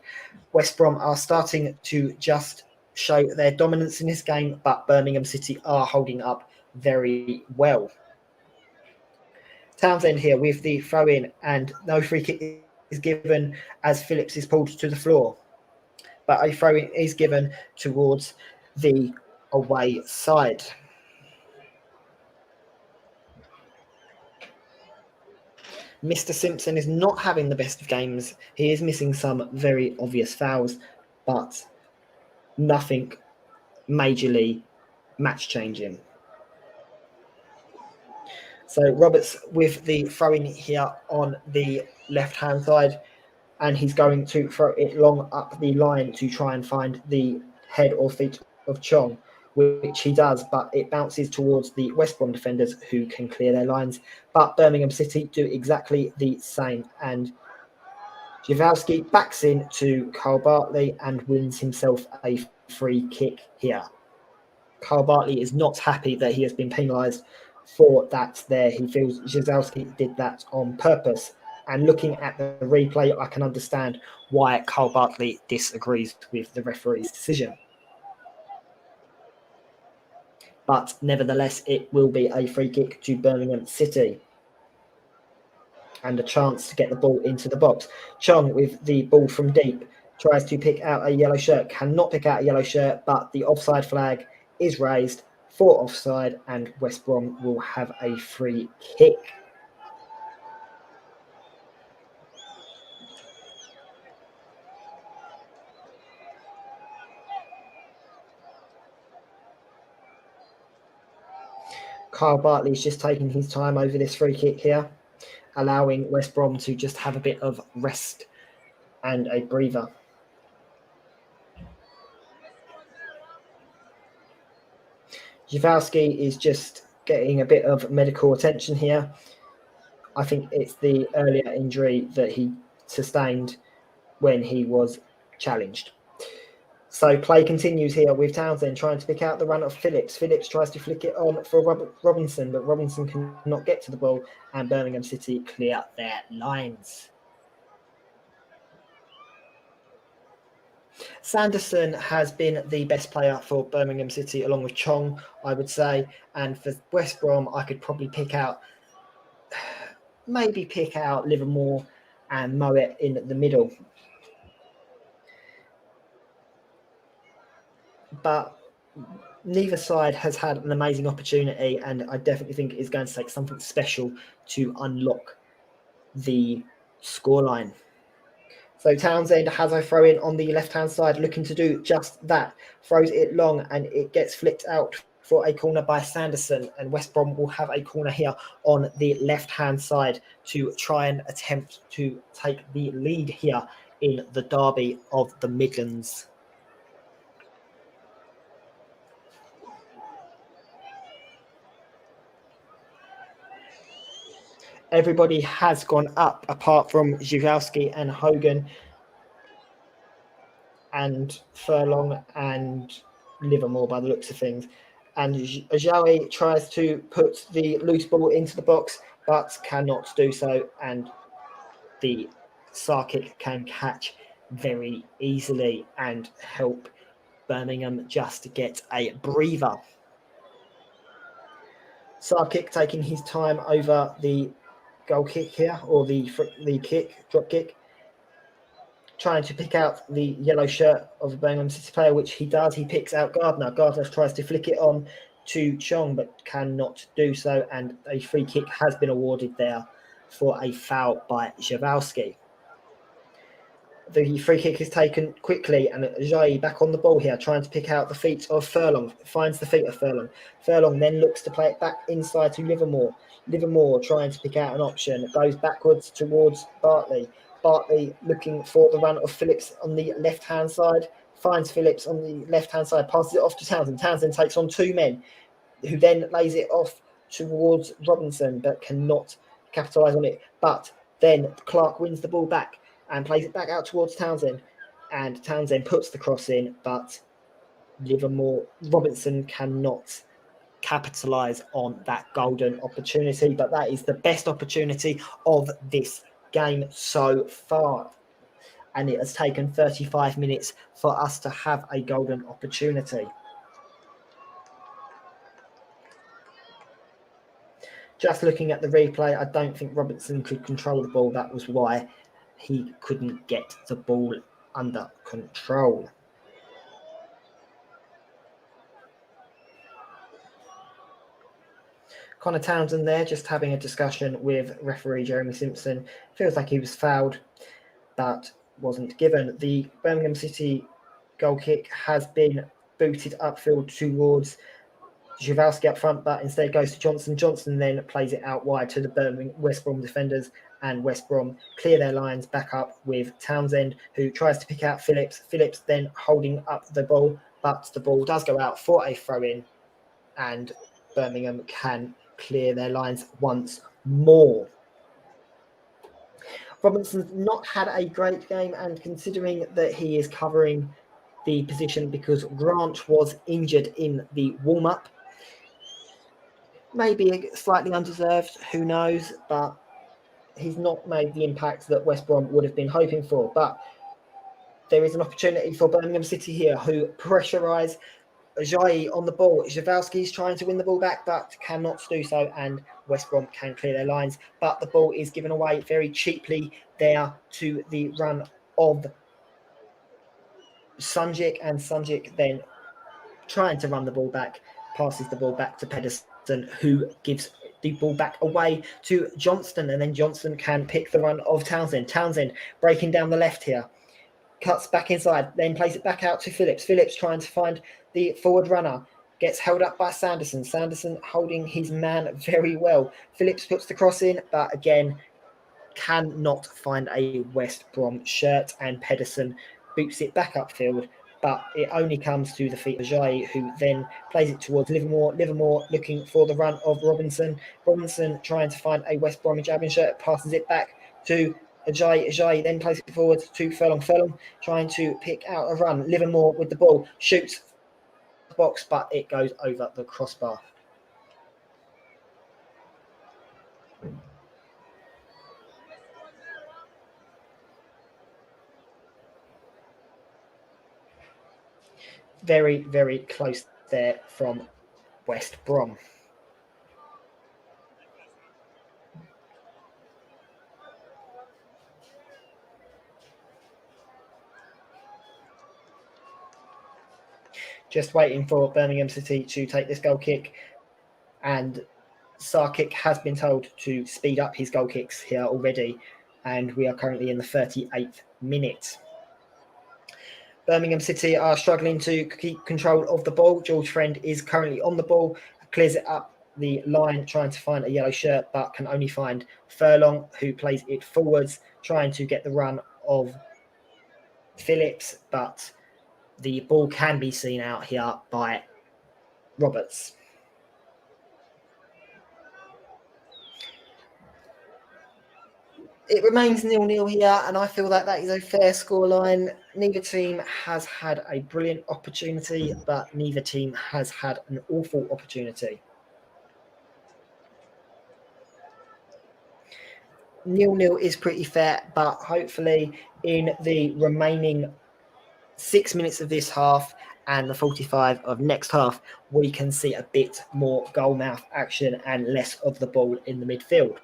West Brom are starting to just show their dominance in this game, but Birmingham City are holding up very well. Townsend here with the throw-in, and no free kick is given as Phillips is pulled to the floor. But a throw-in is given towards the away side. Mr. Simpson is not having the best of games. He is missing some very obvious fouls, but nothing majorly match-changing. So Roberts with the throw-in here on the left-hand side, and he's going to throw it long up the line to try and find the head or feet of Chong, which he does, but it bounces towards the West Brom defenders who can clear their lines. But Birmingham City do exactly the same, and Jawalski backs in to Carl Bartley and wins himself a free kick here. Carl Bartley is not happy that he has been penalised for that there. He feels Jawalski did that on purpose. And looking at the replay, I can understand why Carl Bartley disagrees with the referee's decision. But nevertheless, it will be a free kick to Birmingham City. And a chance to get the ball into the box. Chong with the ball from deep tries to pick out a yellow shirt, cannot pick out a yellow shirt, but the offside flag is raised for offside, and West Brom will have a free kick. Carl Bartley's just taking his time over this free kick here, allowing West Brom to just have a bit of rest and a breather. Jawalski is just getting a bit of medical attention here. I think it's the earlier injury that he sustained when he was challenged. So play continues here with Townsend trying to pick out the run of Phillips. Phillips tries to flick it on for Robinson, but Robinson cannot get to the ball, and Birmingham City clear their lines. Sanderson has been the best player for Birmingham City, along with Chong, I would say. And for West Brom, I could probably pick out Livermore and Moet in the middle. But neither side has had an amazing opportunity, and I definitely think it is going to take something special to unlock the scoreline. So Townsend has a throw in on the left-hand side, looking to do just that. Throws it long, and it gets flicked out for a corner by Sanderson, and West Brom will have a corner here on the left-hand side to try and attempt to take the lead here in the derby of the Midlands. Everybody has gone up apart from Zhivowski and Hogan and Furlong and Livermore by the looks of things. And Ajawi tries to put the loose ball into the box, but cannot do so. And the Sarkic can catch very easily and help Birmingham just get a breather. Sarkic taking his time over the goal kick here, or the drop kick, trying to pick out the yellow shirt of a Birmingham City player, which he does. He picks out Gardner. Gardner tries to flick it on to Chong, but cannot do so, and a free kick has been awarded there for a foul by Zhivowski. The free kick is taken quickly, and Jai back on the ball here, trying to pick out the feet of Furlong. Finds the feet of Furlong. Furlong then looks to play it back inside to Livermore. Livermore trying to pick out an option. Goes backwards towards Bartley. Bartley looking for the run of Phillips on the left-hand side. Finds Phillips on the left-hand side. Passes it off to Townsend. Townsend takes on two men, who then lays it off towards Robinson, but cannot capitalise on it. But then Clark wins the ball back and plays it back out towards Townsend, and Townsend puts the cross in, but Robinson cannot capitalise on that golden opportunity. But that is the best opportunity of this game so far, and it has taken 35 minutes for us to have a golden opportunity. Just looking at the replay, I don't think Robinson could control the ball. That was why he couldn't get the ball under control. Connor Townsend there just having a discussion with referee Jeremy Simpson. Feels like he was fouled, but wasn't given. The Birmingham City goal kick has been booted upfield towards Zhivowski up front, but instead goes to Johnson. Johnson then plays it out wide to the West Brom defenders, and West Brom clear their lines back up with Townsend, who tries to pick out Phillips. Phillips then holding up the ball, but the ball does go out for a throw-in, and Birmingham can clear their lines once more. Robinson's not had a great game, and considering that he is covering the position because Grant was injured in the warm-up, maybe slightly undeserved, who knows, but he's not made the impact that West Brom would have been hoping for. But there is an opportunity for Birmingham City here, who pressurise Ajayi on the ball. Zhivowski is trying to win the ball back, but cannot do so, and West Brom can clear their lines. But the ball is given away very cheaply there to the run of Sunjic, and Sunjic then trying to run the ball back, passes the ball back to Pedersen, who gives the ball back away to Johnston, and then Johnston can pick the run of Townsend. Townsend breaking down the left here, cuts back inside, then plays it back out to Phillips. Phillips trying to find the forward runner, gets held up by Sanderson. Sanderson holding his man very well. Phillips puts the cross in, but again, cannot find a West Brom shirt, and Pedersen boots it back upfield, but it only comes to the feet of Ajayi, who then plays it towards Livermore. Livermore looking for the run of Robinson. Robinson trying to find a West Bromwich Albion shirt, passes it back to Ajayi. Ajayi then plays it forward to Furlong. Furlong trying to pick out a run. Livermore with the ball, shoots the box, but it goes over the crossbar. Very, very close there from West Brom. Just waiting for Birmingham City to take this goal kick, and Sarkic has been told to speed up his goal kicks here already, and we are currently in the 38th minute. Birmingham City are struggling to keep control of the ball. George Friend is currently on the ball, clears it up the line, trying to find a yellow shirt, but can only find Furlong, who plays it forwards, trying to get the run of Phillips, but the ball can be seen out here by Roberts. It remains 0-0 here, and I feel that is a fair scoreline. Neither team has had a brilliant opportunity, but neither team has had an awful opportunity. 0-0 is pretty fair, but hopefully in the remaining 6 minutes of this half and the 45 of next half, we can see a bit more goal mouth action and less of the ball in the midfield.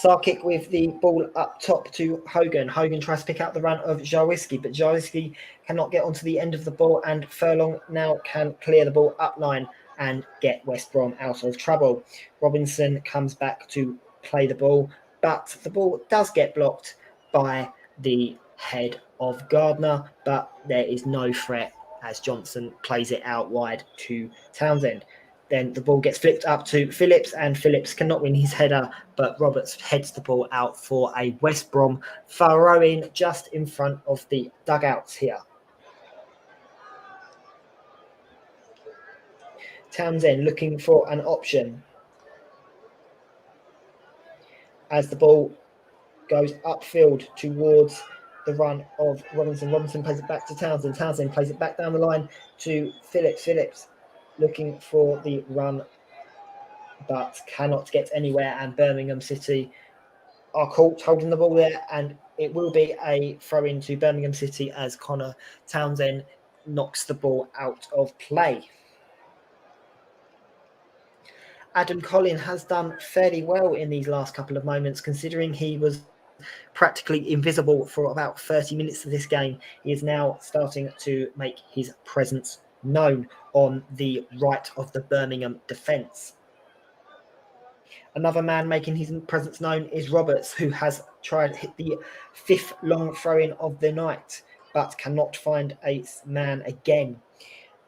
Sarkic with the ball up top to Hogan. Hogan tries to pick out the run of Jawiski, but Jawiski cannot get onto the end of the ball, and Furlong now can clear the ball up line and get West Brom out of trouble. Robinson comes back to play the ball, but the ball does get blocked by the head of Gardner, but there is no threat as Johnson plays it out wide to Townsend. Then the ball gets flicked up to Phillips, and Phillips cannot win his header, but Roberts heads the ball out for a West Brom throw-in just in front of the dugouts here. Townsend looking for an option as the ball goes upfield towards the run of Robinson. Robinson plays it back to Townsend. Townsend plays it back down the line to Phillips. Phillips looking for the run, but cannot get anywhere, and Birmingham City are caught holding the ball there, and it will be a throw into Birmingham City as Connor Townsend knocks the ball out of play. Adam Collin has done fairly well in these last couple of moments, considering he was practically invisible for about 30 minutes of this game. He is now starting to make his presence known on the right of the Birmingham defence. Another man making his presence known is Roberts, who has tried to hit the 5th long throw-in of the night, but cannot find a man again.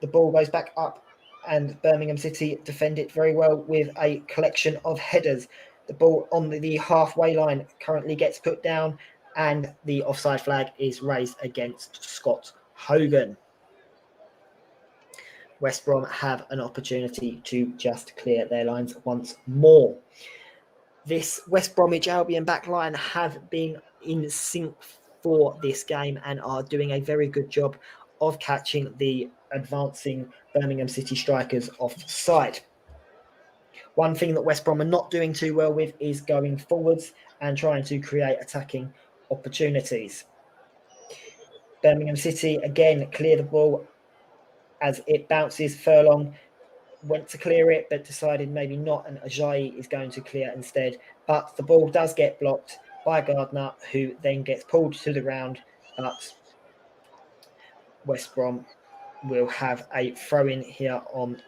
The ball goes back up, and Birmingham City defend it very well with a collection of headers. The ball on the halfway line currently gets put down, and the offside flag is raised against Scott Hogan. West Brom have an opportunity to just clear their lines once more. This West Bromwich Albion backline have been in sync for this game and are doing a very good job of catching the advancing Birmingham City strikers offside. One thing that West Brom are not doing too well with is going forwards and trying to create attacking opportunities. Birmingham City again clear the ball as it bounces. Furlong went to clear it, but decided maybe not, and Ajayi is going to clear instead. But the ball does get blocked by Gardner, who then gets pulled to the ground. But West Brom will have a throw-in here on...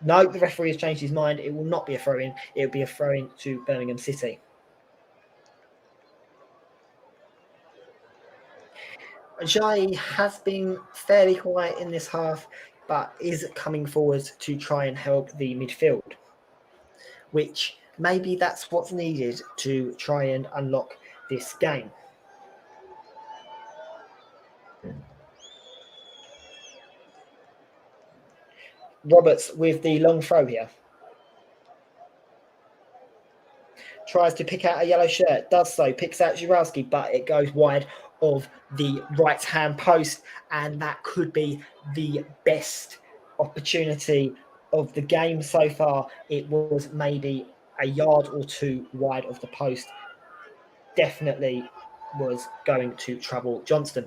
No, the referee has changed his mind. It will not be a throw-in. It will be a throw-in to Birmingham City. Ajayi has been fairly quiet in this half, but is coming forward to try and help the midfield, which maybe that's what's needed to try and unlock this game. Roberts with the long throw here. Tries to pick out a yellow shirt, does so, picks out Zurowski, but it goes wide of the right-hand post, and that could be the best opportunity of the game so far. It was maybe a yard or two wide of the post. Definitely was going to trouble Johnston.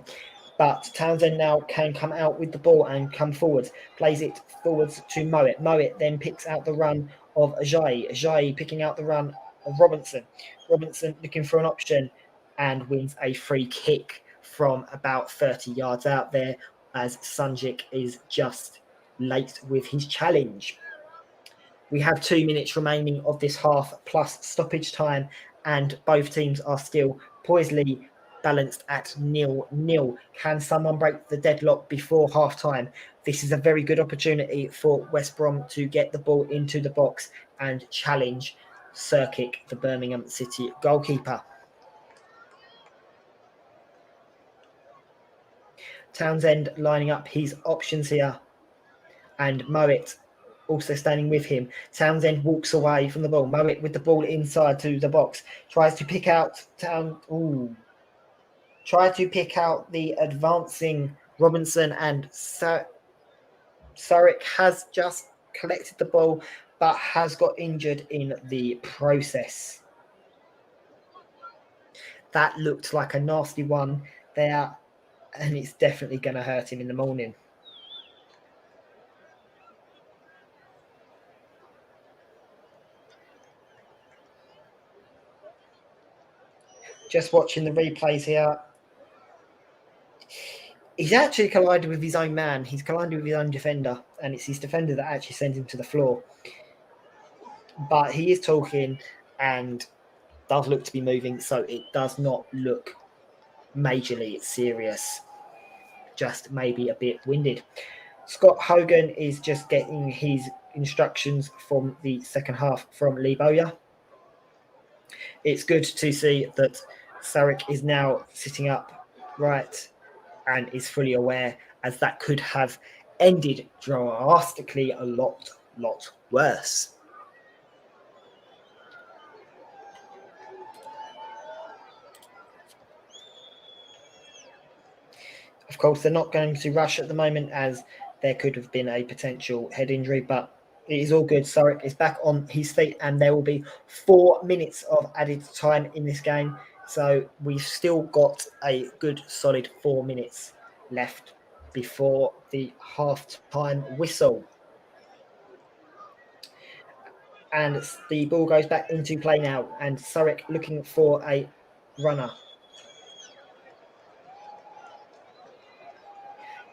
But Townsend now can come out with the ball and come forwards, plays it forwards to Moet. Moet then picks out the run of Ajayi. Ajayi picking out the run of Robinson. Robinson looking for an option and wins a free kick from about 30 yards out there as Sunjic is just late with his challenge. We have 2 minutes remaining of this half plus stoppage time, and both teams are still poisely balanced at 0-0. Can someone break the deadlock before half time? This is a very good opportunity for West Brom to get the ball into the box and challenge Sirkic, the Birmingham City goalkeeper. Townsend lining up his options here, and Moet also standing with him. Townsend walks away from the ball. Moet with the ball inside to the box. Tries to pick out the advancing Robinson, and Surrick has just collected the ball but has got injured in the process. That looked like a nasty one there, and it's definitely going to hurt him in the morning. Just watching the replays here, he's actually collided with his own man. He's collided with his own defender, and it's his defender that actually sends him to the floor. But he is talking and does look to be moving, so it does not look majorly serious. Just maybe a bit winded. Scott Hogan is just getting his instructions from the second half from Lee Bowyer. It's good to see that Sarek is now sitting up right and is fully aware, as that could have ended drastically a lot worse. Of course, they're not going to rush at the moment, as there could have been a potential head injury, but it is all good. Sarek is back on his feet, and there will be 4 minutes of added time in this game. So we've still got a good solid 4 minutes left before the half-time whistle. And the ball goes back into play now, and Surrick looking for a runner.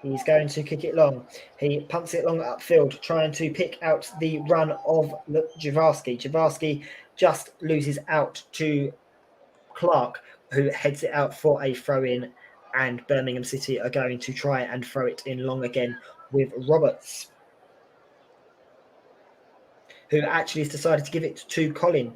He's going to kick it long. He pumps it long upfield, trying to pick out the run of Javarski. Javarski just loses out to Clark, who heads it out for a throw-in, and Birmingham City are going to try and throw it in long again with Roberts, who actually has decided to give it to Colin.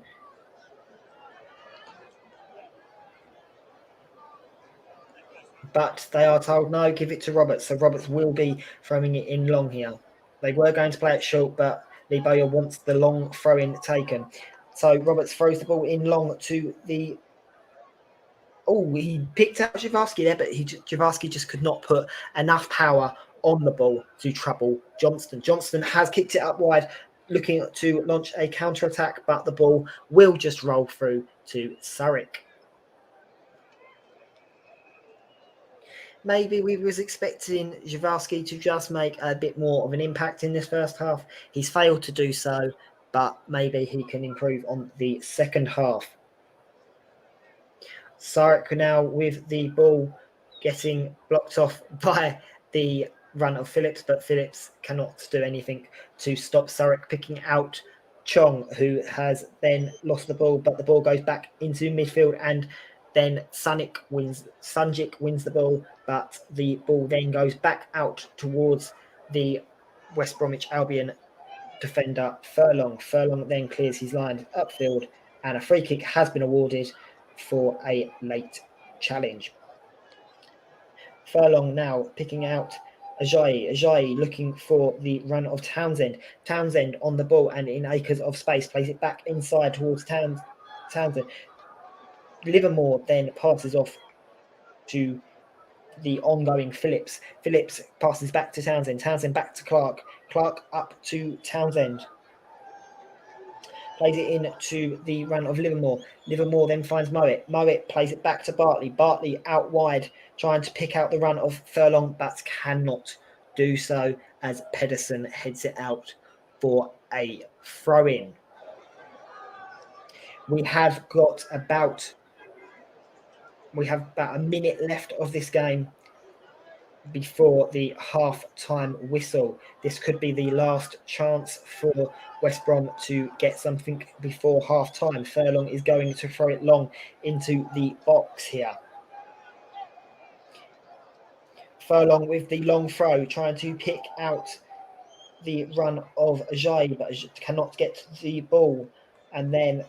But they are told, no, give it to Roberts. So Roberts will be throwing it in long here. They were going to play it short, but Lee Bowyer wants the long throw-in taken. So Roberts throws the ball in long to the... Oh, he picked out Javarski there, but Javarski just could not put enough power on the ball to trouble Johnston. Johnston has kicked it up wide, looking to launch a counter-attack, but the ball will just roll through to Surrick. Maybe we was expecting Javarski to just make a bit more of an impact in this first half. He's failed to do so, but maybe he can improve on the second half. Sarek now with the ball getting blocked off by the run of Phillips, but Phillips cannot do anything to stop Sarek picking out Chong, who has then lost the ball, but the ball goes back into midfield, and then Sunjic wins the ball, but the ball then goes back out towards the West Bromwich Albion defender Furlong. Furlong then clears his line upfield, and a free kick has been awarded for a late challenge. Furlong now picking out Ajayi looking for the run of Townsend. Townsend on the ball and in acres of space plays it back inside towards Townsend. Livermore then passes off to the ongoing Phillips. Phillips passes back to Townsend. Townsend back to Clark. Clark up to Townsend. Plays it in to the run of Livermore. Livermore then finds Mowat. Mowat plays it back to Bartley. Bartley out wide, trying to pick out the run of Furlong, but cannot do so as Pedersen heads it out for a throw-in. We have about a minute left of this game before the half-time whistle. This could be the last chance for West Brom to get something before half-time. Furlong is going to throw it long into the box here. Furlong with the long throw, trying to pick out the run of Ajayi, but cannot get the ball. And then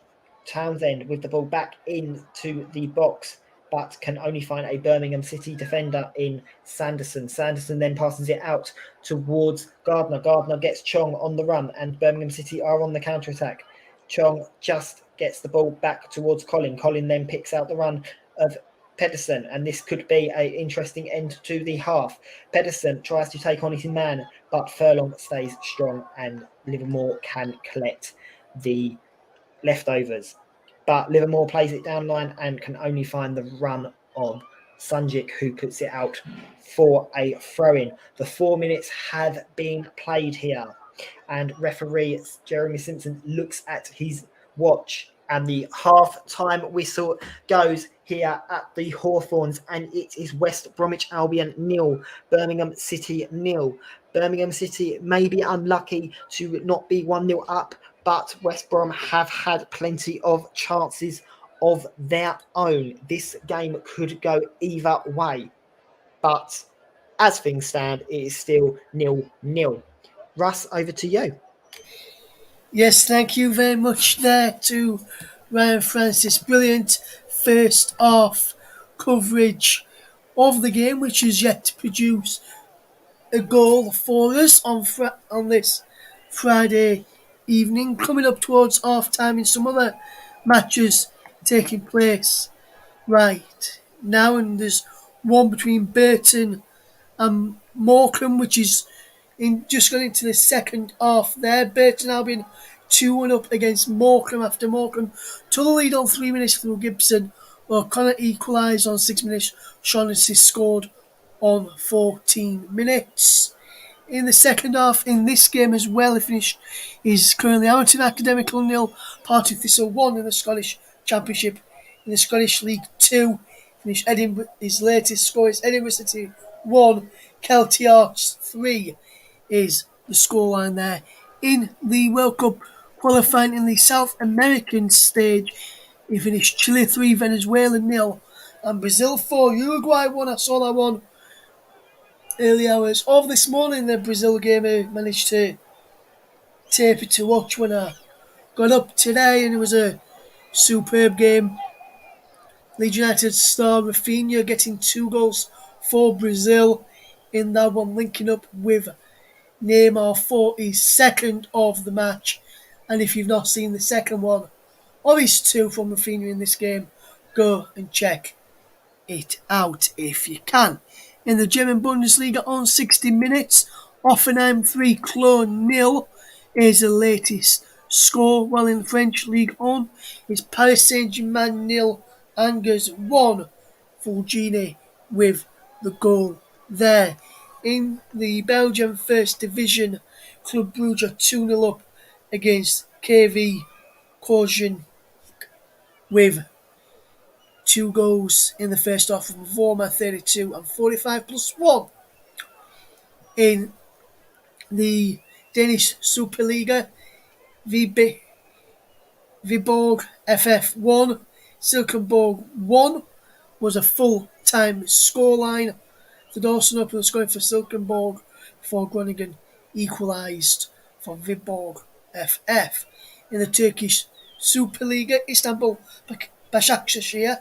Townsend with the ball back into the box, but can only find a Birmingham City defender in Sanderson. Sanderson then passes it out towards Gardner. Gardner gets Chong on the run, and Birmingham City are on the counter-attack. Chong just gets the ball back towards Colin. Colin then picks out the run of Pedersen, and this could be an interesting end to the half. Pedersen tries to take on his man, but Furlong stays strong, and Livermore can collect the leftovers. But Livermore plays it down line and can only find the run of Sunjic, who puts it out for a throw-in. The 4 minutes have been played here, and referee Jeremy Simpson looks at his watch, and the half-time whistle goes here at the Hawthorns, and it is West Bromwich Albion 0, Birmingham City 0. Birmingham City may be unlucky to not be 1-0 up, but West Brom have had plenty of chances of their own. This game could go either way, but as things stand, it is still 0-0. Russ, over to you. Yes, thank you very much there to Ryan Francis. Brilliant first half coverage of the game, which is yet to produce a goal for us on this Friday evening. Coming up towards half time in some other matches taking place right now, and there's one between Burton and Morecambe, which is just got into the second half there. Burton Albion 2-1 up against Morecambe after Morecambe took the lead on 3 minutes through Gibson. O'Connor equalised on 6 minutes. Shaughnessy scored on 14 minutes. In the second half, in this game as well, it finished is currently Hamilton Academical 0, Partick Thistle 1 in the Scottish Championship. In the Scottish League 2, finished Edinburgh, his latest score is Edinburgh City 1, Kelty Arts 3 is the scoreline there. In the World Cup qualifying in the South American stage, he finished Chile 3, Venezuela 0, and Brazil 4, Uruguay 1. I saw that one early hours of this morning. The Brazil game I managed to tape it to watch when I got up today, and it was a superb game. Leeds United star Rafinha getting 2 goals for Brazil in that one, linking up with Neymar for his second of the match. And if you've not seen the second one of his 2 from Rafinha in this game, go and check it out if you can. In the German Bundesliga on 60 minutes, Hoffenheim 3, Cologne 0 is the latest score. While in the French League on is Paris Saint-Germain 0, Angers 1, Fulgini with the goal there. In the Belgian First Division, Club Brugge 2-0 up against KV Kortrijk with 2 goals in the first half from Vorma 32 and 45 plus 1. In the Danish Superliga, Viborg FF 1, Silkeborg 1 was a full-time scoreline. The Dawson Open scoring for Silkeborg before Groningen equalised for Viborg FF. In the Turkish Superliga, Istanbul Başakşehir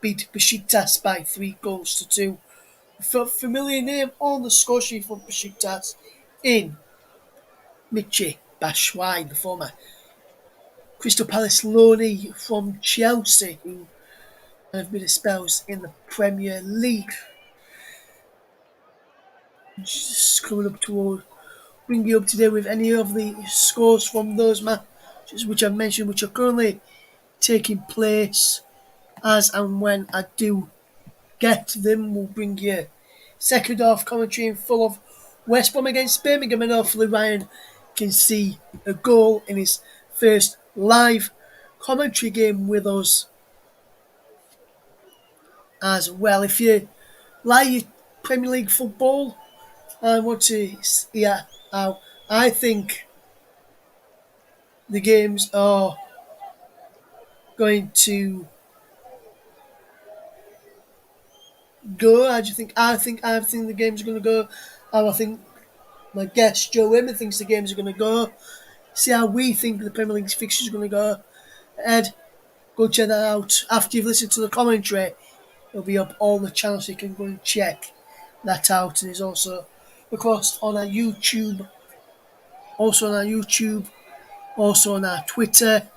beat Besiktas by 3 goals to 2. Familiar name on the score sheet for Besiktas in Michy Batshuayi, the former Crystal Palace loanee from Chelsea, who have been spells in the Premier League. Just coming up toward bring you up to date with any of the scores from those matches which I've mentioned, which are currently taking place as and when I do get them. We'll bring you second half commentary in full of West Brom against Birmingham, and hopefully Ryan can see a goal in his first live commentary game with us as well. If you like your Premier League football and want to hear how I think the games are going to go, how do you think I think the games are going to go, how I think my guest Joe Wimmer thinks the games are going to go, see how we think the Premier League's fixtures are going to go. Ed, go check that out after you've listened to the commentary. It'll be up all the channels, so you can go and check that out. And it's also, of course, on our YouTube, also on our Twitter,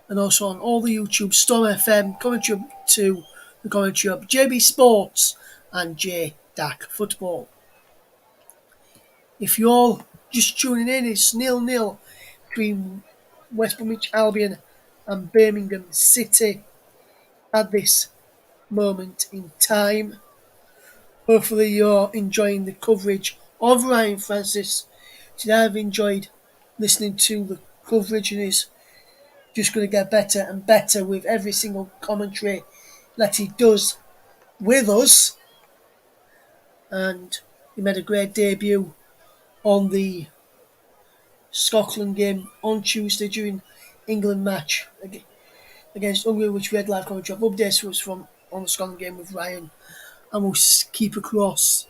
and also on all the YouTube, Storm FM, Commentary Up 2, the Commentary Up, JB Sports, and J DAC Football. If you're all just tuning in, it's 0-0 between West Bromwich Albion and Birmingham City at this moment in time. Hopefully you're enjoying the coverage of Ryan Francis. Today I've enjoyed listening to the coverage, and is just going to get better and better with every single commentary that he does with us. And he made a great debut on the Scotland game on Tuesday during England match against Hungary, which we had live commentary of. Updates was from on the Scotland game with Ryan, and we'll keep across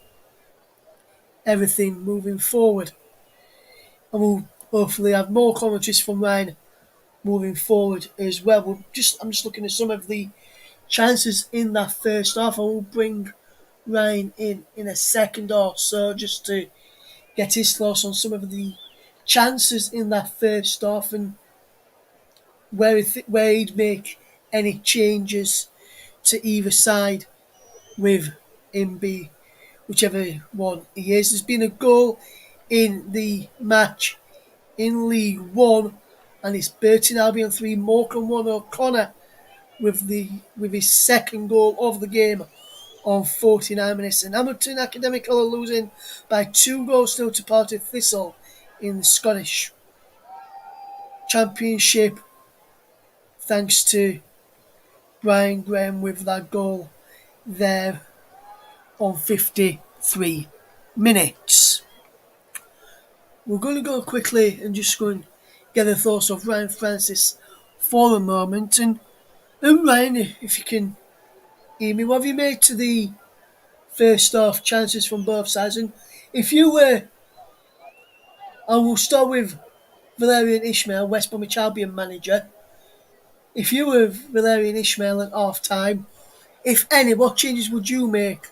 everything moving forward. And we'll hopefully have more commentaries from Ryan moving forward as well. I'm just looking at some of the chances in that first half. I will bring Ryan in a second or so just to get his thoughts on some of the chances in that first half and where he'd make any changes to either side with him be whichever one he is. There's been a goal in the match in League One, and it's Burton Albion 3, Morecambe 1. O'Connor with his second goal of the game on 49 minutes. And Hamilton Academic are losing by 2 goals still to Partick Thistle in the Scottish Championship, thanks to Brian Graham with that goal there on 53 minutes. We're going to go quickly and just go and get the thoughts of Ryan Francis for a moment. And Ryan, if you can hear me, what have you made to the first half chances from both sides? And if you were, I will start with Valerian Ismail, West Bromwich Albion manager. If you were Valerian Ismail at half time, if any, what changes would you make?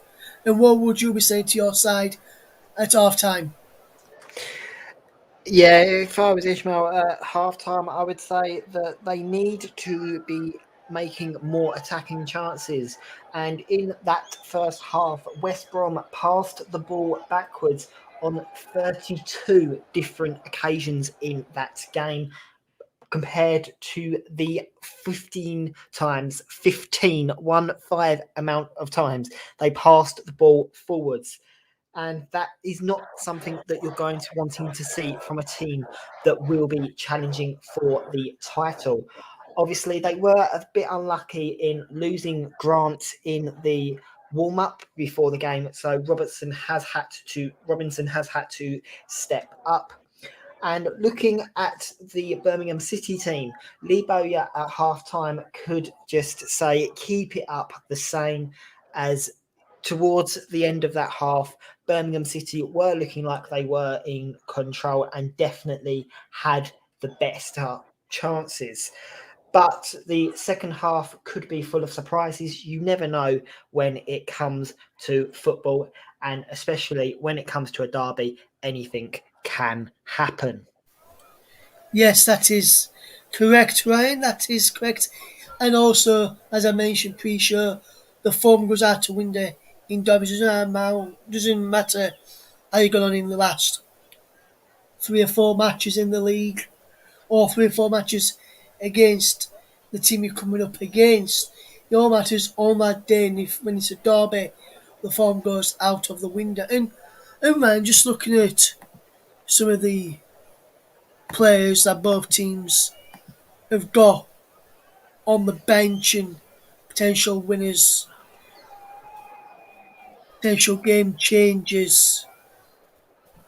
And what would you be saying to your side at half time? Yeah, if I was Ishmael at halftime, I would say that they need to be making more attacking chances. And in that first half, West Brom passed the ball backwards on 32 different occasions in that game, compared to the 15 times, 15 amount of times they passed the ball forwards. And that is not something that you're going to wanting to see from a team that will be challenging for the title. Obviously, they were a bit unlucky in losing Grant in the warm-up before the game, so Robinson has had to step up. And looking at the Birmingham City team, Lee Bowyer at halftime could just say, keep it up the same. As towards the end of that half, Birmingham City were looking like they were in control and definitely had the best chances. But the second half could be full of surprises. You never know when it comes to football, and especially when it comes to a derby, anything can happen. Yes, that is correct, Ryan. That is correct. And also, as I mentioned pre-show, the form goes out the window in derbies. Doesn't matter how you got on in the last 3 or 4 matches in the league, or 3 or 4 matches against the team you're coming up against. It all matters on that day, and if when it's a derby, the form goes out of the window. And man, just looking at some of the players that both teams have got on the bench and potential winners, potential game changers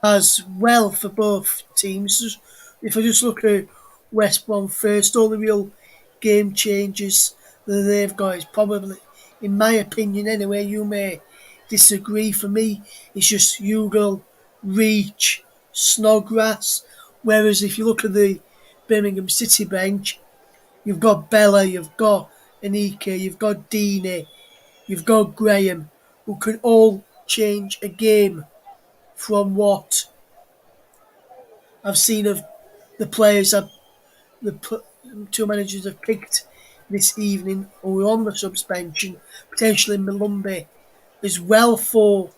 as well for both teams. If I just look at West Brom first, all the real game changers that they've got is probably, in my opinion anyway, you may disagree. For me, it's just Hugo, Reach, Snodgrass. Whereas if you look at the Birmingham City bench, you've got Bella, you've got Anike, you've got Deeney, you've got Graham, who can all change a game from what I've seen of the players that the two managers have picked this evening who are on the subs bench, and potentially Malumbi as well for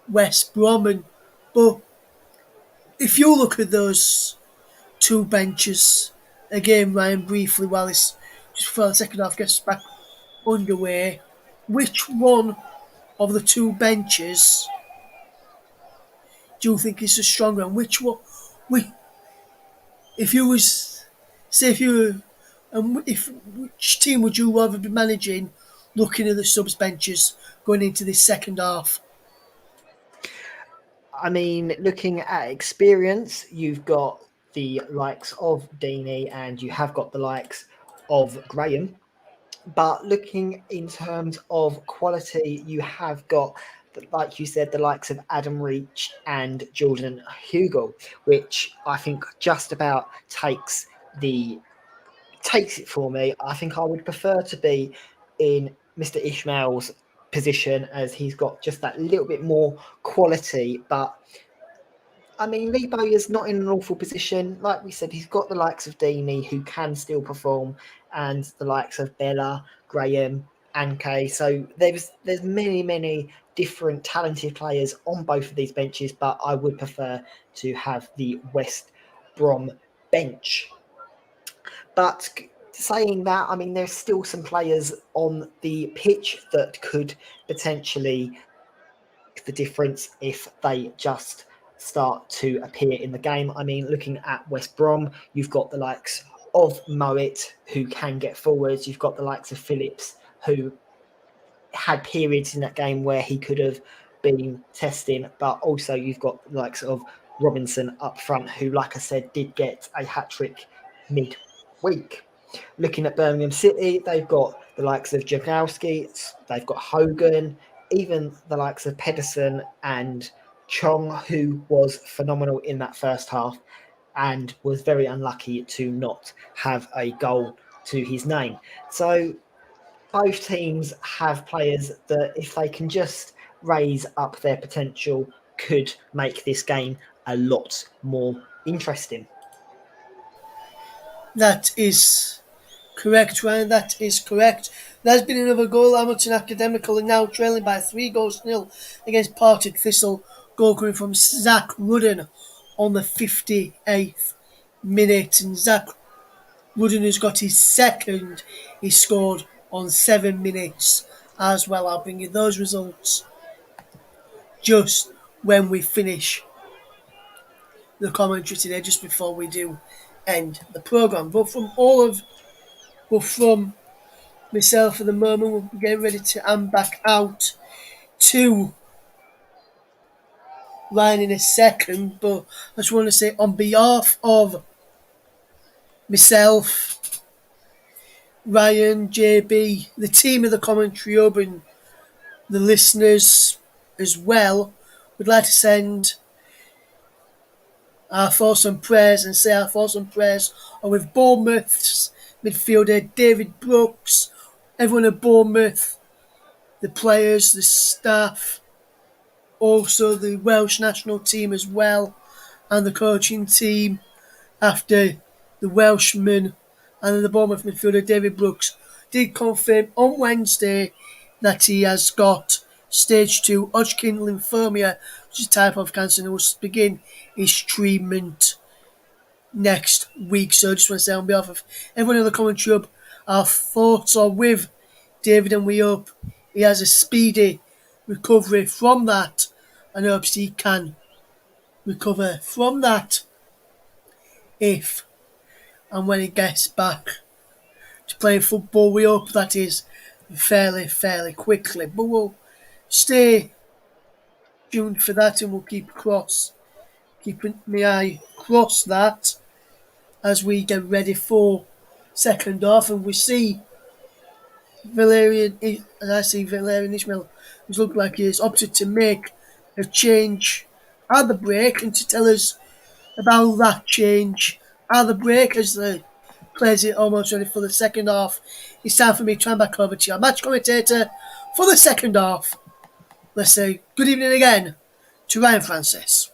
West Brom. But if you look at those two benches again, Ryan, briefly, while it's just before the second half gets back underway, which one of the two benches do you think is the stronger, and which one? Which, if you was say if you were, and if which team would you rather be managing, looking at the subs benches going into this second half? I mean, looking at experience, you've got the likes of Deeney and you have got the likes of Graham. But looking in terms of quality, you have got, like you said, the likes of Adam Reach and Jordan Hugo, which I think just about the takes it for me. I think I would prefer to be in Mr. Ishmael's position as he's got just that little bit more quality. But I mean, Lee Bowyer's not in an awful position. Like we said, he's got the likes of Deeney who can still perform, and the likes of Bella, Graham, Anke. So there's many different talented players on both of these benches, but I would prefer to have the West Brom bench. But saying that, I mean, there's still some players on the pitch that could potentially make the difference if they just start to appear in the game. I mean, looking at West Brom, you've got the likes of Mowat who can get forwards. You've got the likes of Phillips who had periods in that game where he could have been testing, but also you've got the likes of Robinson up front, who, like I said, did get a hat trick mid-week. Looking at Birmingham City, they've got the likes of Jagowski, they've got Hogan, even the likes of Pedersen and Chong, who was phenomenal in that first half and was very unlucky to not have a goal to his name. So both teams have players that, if they can just raise up their potential, could make this game a lot more interesting. That is correct, Ryan. That is correct. There's been another goal. Hamilton Academical are now trailing by 3 goals to 0 against Partick Thistle. Goal coming from Zach Rudden on the 58th minute. And Zach Rudden has got his second. He scored on 7 minutes as well. I'll bring you those results just when we finish the commentary today, just before we do end the programme. But from myself at the moment, we're getting ready to hand back out to Ryan in a second. But I just want to say, on behalf of myself, Ryan, JB, the team of the commentary hub, and the listeners as well, would like to send our thoughts and prayers and say our thoughts and prayers are with Bournemouth's midfielder David Brooks, everyone at Bournemouth, the players, the staff, also the Welsh national team as well, and the coaching team after the Welshman and the Bournemouth midfielder David Brooks did confirm on Wednesday that he has got stage 2 Hodgkin lymphoma, which is a type of cancer, and will begin his treatment next week. So I just want to say on behalf of everyone in the commentary hub, our thoughts are with David, and we hope he has a speedy recovery from that, and hopes he can recover from that if and when he gets back to playing football. We hope that is fairly quickly, but we'll stay tuned for that, and we'll keeping my eye across that as we get ready for second half, and we see as I see Valerian Ismail, who's looked like he has opted to make a change at the break, and to tell us about that change at the break as the players are almost ready for the second half. It's time for me to hand back over to our match commentator for the second half. Let's say good evening again to Ryan Francis.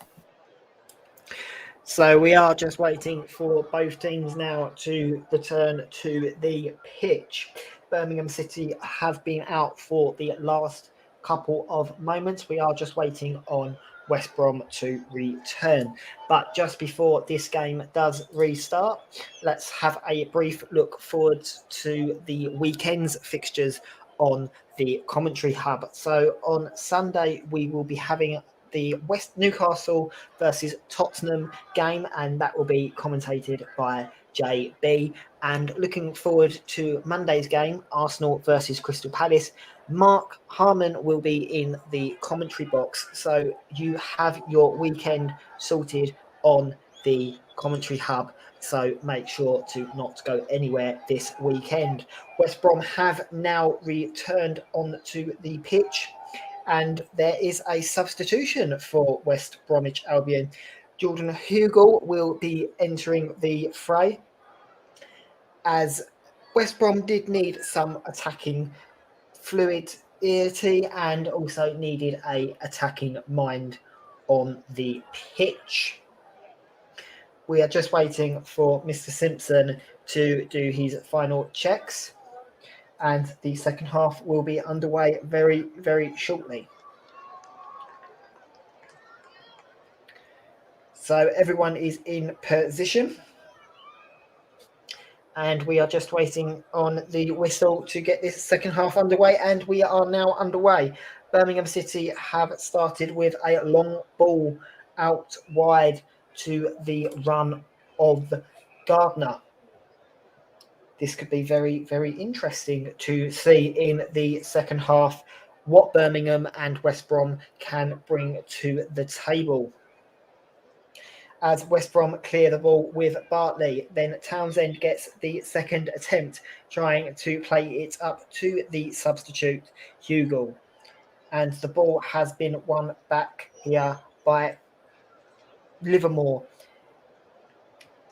So we are just waiting for both teams now to return to the pitch. Birmingham City have been out for the last couple of moments. We are just waiting on West Brom to return. But just before this game does restart, let's have a brief look forward to the weekend's fixtures on the commentary hub. So on Sunday, we will be having the West Newcastle versus Tottenham game, and that will be commentated by JB. And looking forward to Monday's game, Arsenal versus Crystal Palace, Mark Harmon will be in the commentary box. So you have your weekend sorted on the commentary hub. So make sure to not go anywhere this weekend. West Brom have now returned onto the pitch, and there is a substitution for West Bromwich Albion. Jordan Hugel will be entering the fray, as West Brom did need some attacking fluidity and also needed a attacking mind on the pitch. We are just waiting for Mr. Simpson to do his final checks, and the second half will be underway very shortly. So everyone is in position, and we are just waiting on the whistle to get this second half underway, and we are now underway. Birmingham City have started with a long ball out wide to the run of Gardner. This could be very interesting to see in the second half what Birmingham and West Brom can bring to the table. As West Brom clear the ball with Bartley, then Townsend gets the second attempt, trying to play it up to the substitute Hugel. And the ball has been won back here by Livermore,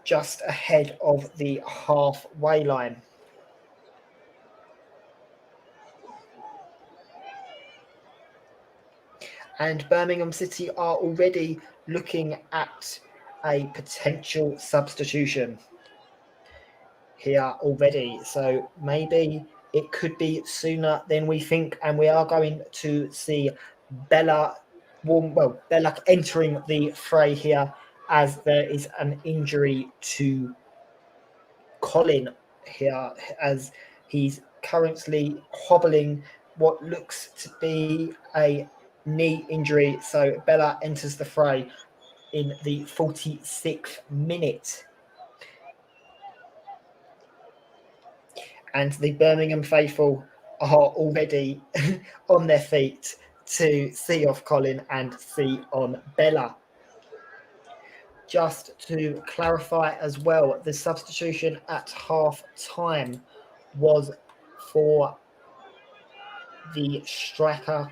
just ahead of the halfway line. And Birmingham City are already looking at a potential substitution here already. So maybe it could be sooner than we think, and we are going to see Bella entering the fray here, as there is an injury to Colin here, as he's currently hobbling what looks to be a knee injury. So Bella enters the fray in the 46th minute. And the Birmingham faithful are already on their feet to see off Colin and see on Bella. Just to clarify as well, the substitution at half time was for the striker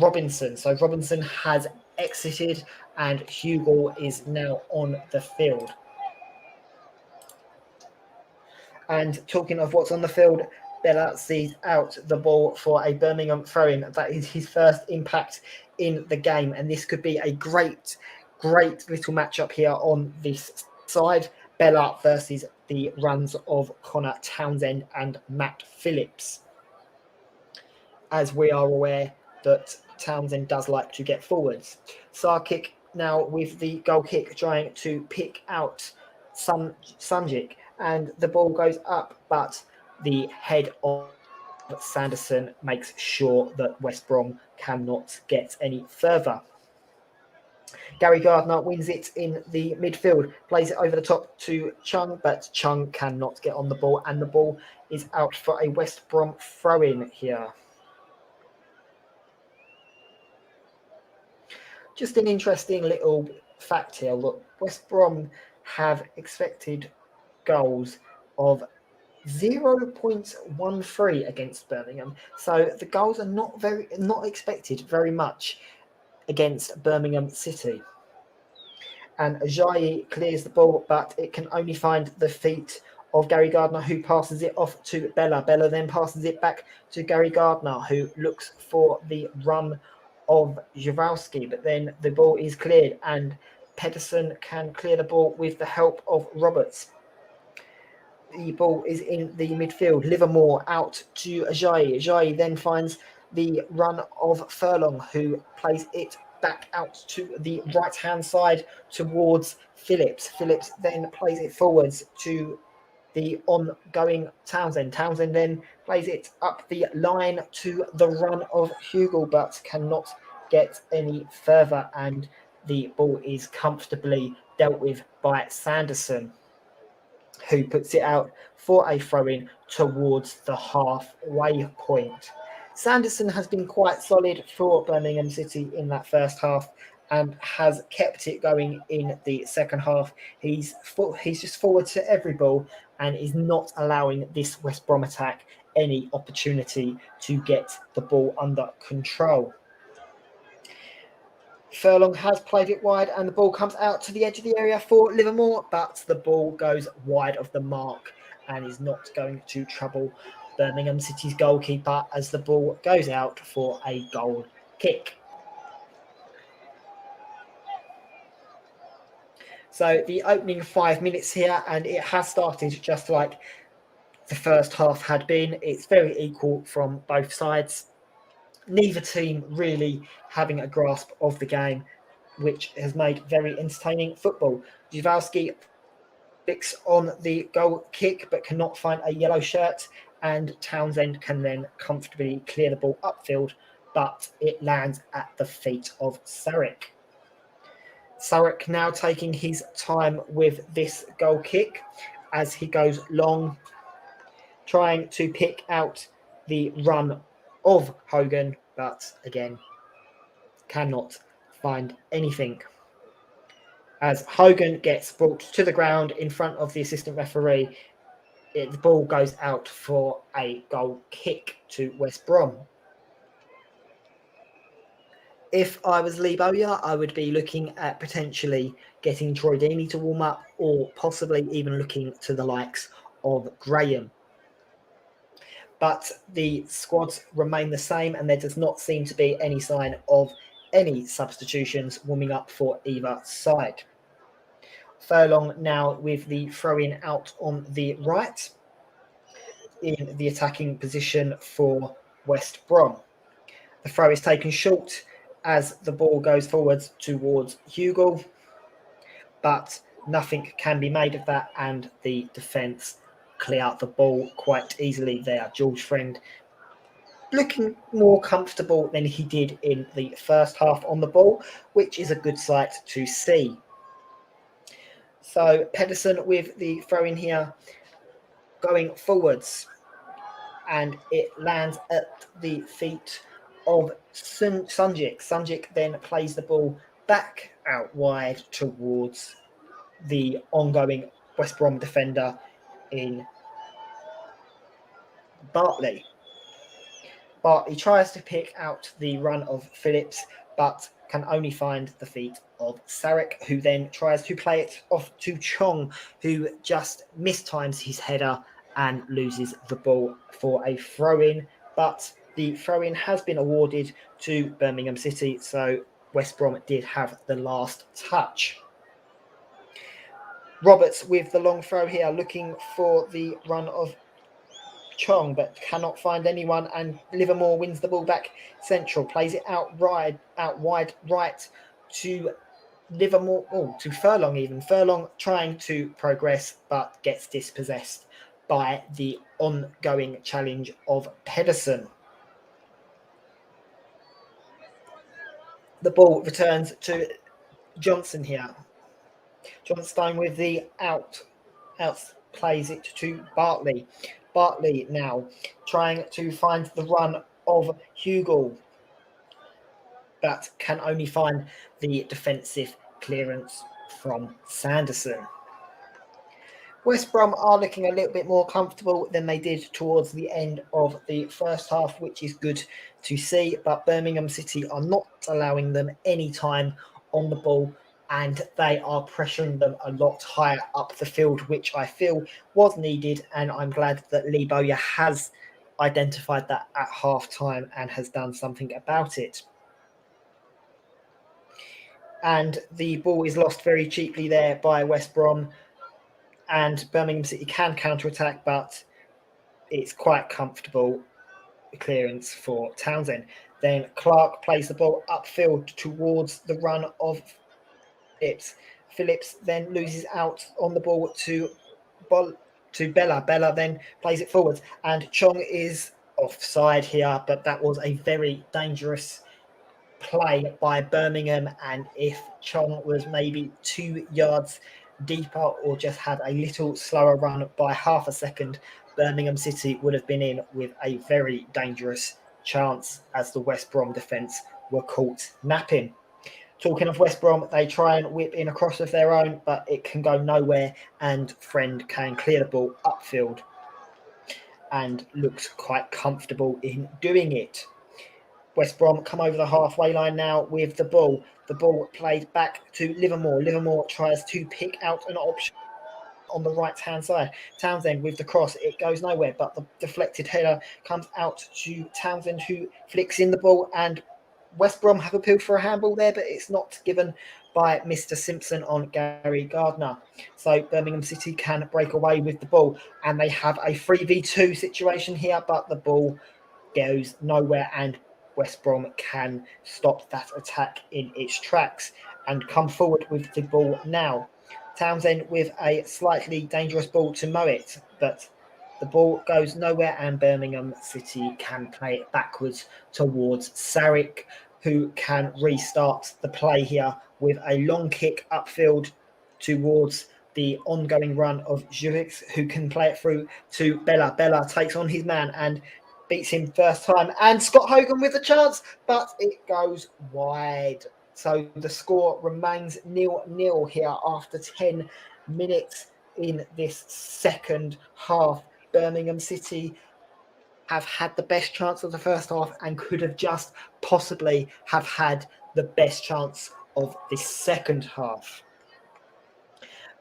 Robinson. So Robinson has exited and Hugel is now on the field. And talking of what's on the field, Bella sees out the ball for a Birmingham throw-in. That is his first impact in the game, and this could be a great little matchup here on this side. Bella versus the runs of Connor Townsend and Matt Phillips. As we are aware that Townsend does like to get forwards. Sarkic now with the goal kick trying to pick out Sunjic, and the ball goes up, but the head of Sanderson makes sure that West Brom cannot get any further. Gary Gardner wins it in the midfield, plays it over the top to Chung, but Chung cannot get on the ball, and the ball is out for a West Brom throw-in here. Just an interesting little fact here. Look, West Brom have expected goals of 0.13 against Birmingham. So the goals are not expected very much against Birmingham City. And Ajayi clears the ball, but it can only find the feet of Gary Gardner, who passes it off to Bella. Bella then passes it back to Gary Gardner, who looks for the run of Jaworski, but then the ball is cleared and Pedersen can clear the ball with the help of Roberts. The ball is in the midfield. Livermore out to Ajayi. Ajayi then finds the run of Furlong, who plays it back out to the right-hand side towards Phillips. Phillips then plays it forwards to the ongoing Townsend. Townsend then plays it up the line to the run of Hugel, but cannot get any further, and the ball is comfortably dealt with by Sanderson, who puts it out for a throw-in towards the halfway point. Sanderson has been quite solid for Birmingham City in that first half and has kept it going in the second half. He's just forward to every ball and is not allowing this West Brom attack any opportunity to get the ball under control. Furlong has played it wide and the ball comes out to the edge of the area for Livermore, but the ball goes wide of the mark and is not going to trouble Birmingham City's goalkeeper as the ball goes out for a goal kick. So the opening 5 minutes here, and it has started just like the first half had been. It's very equal from both sides. Neither team really having a grasp of the game, which has made very entertaining football. Jaworski flicks on the goal kick but cannot find a yellow shirt, and Townsend can then comfortably clear the ball upfield, but it lands at the feet of Sarek. Sarek now taking his time with this goal kick as he goes long, trying to pick out the run of Hogan, but again, cannot find anything. As Hogan gets brought to the ground in front of the assistant referee, the ball goes out for a goal kick to West Brom. If I was Lee Bowyer, I would be looking at potentially getting Troy Deeney to warm up, or possibly even looking to the likes of Graham. But the squads remain the same, and there does not seem to be any sign of any substitutions warming up for either side. Furlong now with the throw-in out on the right in the attacking position for West Brom. The throw is taken short as the ball goes forwards towards Hugel, but nothing can be made of that, and the defence clear out the ball quite easily there. George Friend looking more comfortable than he did in the first half on the ball, which is a good sight to see. So Pedersen with the throw in here, going forwards, and it lands at the feet of Sunjic. Sunjic then plays the ball back out wide towards the ongoing West Brom defender in Bartley. Bartley tries to pick out the run of Phillips, but can only find the feet of Sarek, who then tries to play it off to Chong, who just mistimes his header and loses the ball for a throw-in, but the throw-in has been awarded to Birmingham City, so West Brom did have the last touch. Roberts with the long throw here, looking for the run of Chong, but cannot find anyone, and Livermore wins the ball back central, plays it out wide right to Livermore, to Furlong even. Furlong trying to progress, but gets dispossessed by the ongoing challenge of Pedersen. The ball returns to Johnson here. Johnstone with the out plays it to Bartley. Bartley now trying to find the run of Hugel, but can only find the defensive clearance from Sanderson. West Brom are looking a little bit more comfortable than they did towards the end of the first half, which is good to see. But Birmingham City are not allowing them any time on the ball, and they are pressuring them a lot higher up the field, which I feel was needed. And I'm glad that Lee Bowyer has identified that at half time and has done something about it. And the ball is lost very cheaply there by West Brom, and Birmingham City can counter-attack, but it's quite comfortable clearance for Townsend. Then Clark plays the ball upfield towards the run of Phillips. Phillips then loses out on the ball to Bella. Bella then plays it forwards, and Chong is offside here, but that was a very dangerous play by Birmingham, and if Chong was maybe 2 yards deeper or just had a little slower run by half a second, Birmingham City would have been in with a very dangerous chance as the West Brom defence were caught napping. Talking of West Brom, they try and whip in a cross of their own, but it can go nowhere, and Friend can clear the ball upfield and looks quite comfortable in doing it. West Brom come over the halfway line now with the ball. The ball played back to Livermore. Livermore tries to pick out an option on the right-hand side. Townsend with the cross. It goes nowhere, but the deflected header comes out to Townsend, who flicks in the ball, and West Brom have appealed for a handball there, but it's not given by Mr. Simpson on Gary Gardner. So Birmingham City can break away with the ball, and they have a 3v2 situation here, but the ball goes nowhere, and West Brom can stop that attack in its tracks and come forward with the ball now. Townsend with a slightly dangerous ball to Moet, but the ball goes nowhere, and Birmingham City can play it backwards towards Sarrick, who can restart the play here with a long kick upfield towards the ongoing run of Jurix, who can play it through to Bella. Bella takes on his man and beats him first time, and Scott Hogan with a chance, but it goes wide. So the score remains 0-0 here after 10 minutes in this second half. Birmingham City have had the best chance of the first half and could have just possibly have had the best chance of the second half.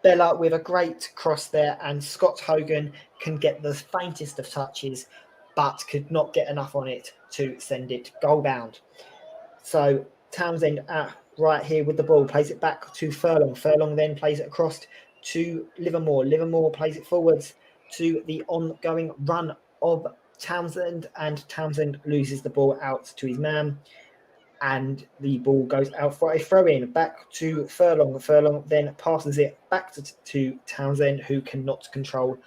Bella with a great cross there, and Scott Hogan can get the faintest of touches, but could not get enough on it to send it goal bound. So Townsend right here with the ball, plays it back to Furlong. Furlong then plays it across to Livermore. Livermore plays it forwards to the ongoing run of Townsend, and Townsend loses the ball out to his man, and the ball goes out for a throw-in back to Furlong. Furlong then passes it back to Townsend, who cannot control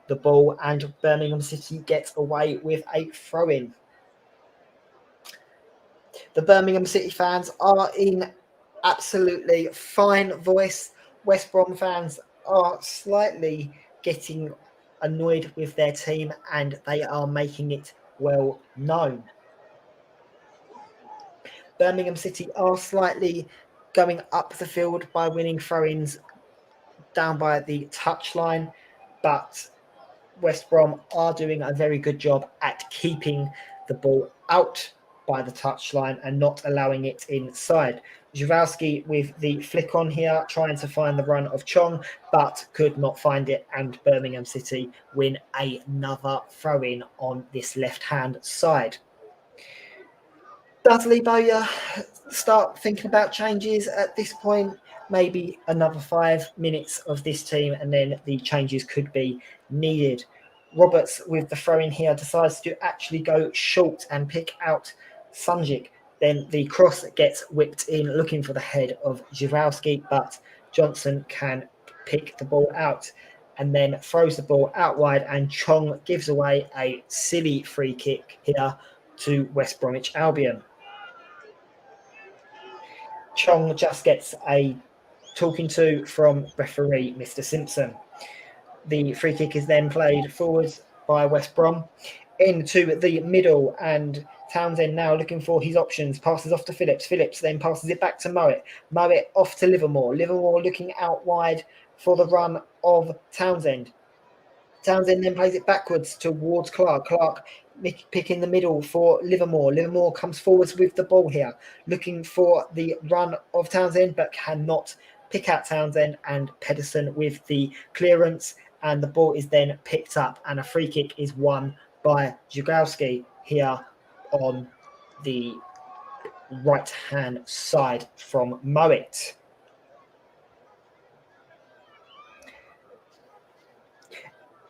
the ball, and Birmingham City gets away with a throw-in. The Birmingham City fans are in absolutely fine voice. West Brom fans are slightly getting annoyed with their team, and they are making it well known. Birmingham City are slightly going up the field by winning throw-ins down by the touchline, but West Brom are doing a very good job at keeping the ball out by the touchline and not allowing it inside. Zhirowski with the flick on here, trying to find the run of Chong, but could not find it, and Birmingham City win another throw-in on this left-hand side. Does Lee Bowyer start thinking about changes at this point? Maybe another 5 minutes of this team, and then the changes could be needed. Roberts, with the throw in here, decides to actually go short and pick out Sunjic. Then the cross gets whipped in, looking for the head of Zhirowski, but Johnson can pick the ball out and then throws the ball out wide, and Chong gives away a silly free kick here to West Bromwich Albion. Chong just gets a talking to from referee Mr. Simpson. The free kick is then played forwards by West Brom into the middle, and Townsend now looking for his options, passes off to Phillips. Phillips then passes it back to Mowat. Mowat off to Livermore. Livermore looking out wide for the run of Townsend. Townsend then plays it backwards towards Clark. Clark picking the middle for Livermore. Livermore comes forwards with the ball here, looking for the run of Townsend, but cannot pick out Townsend, and Pedersen with the clearance, and the ball is then picked up, and a free kick is won by Jugowski here on the right-hand side from Mowat.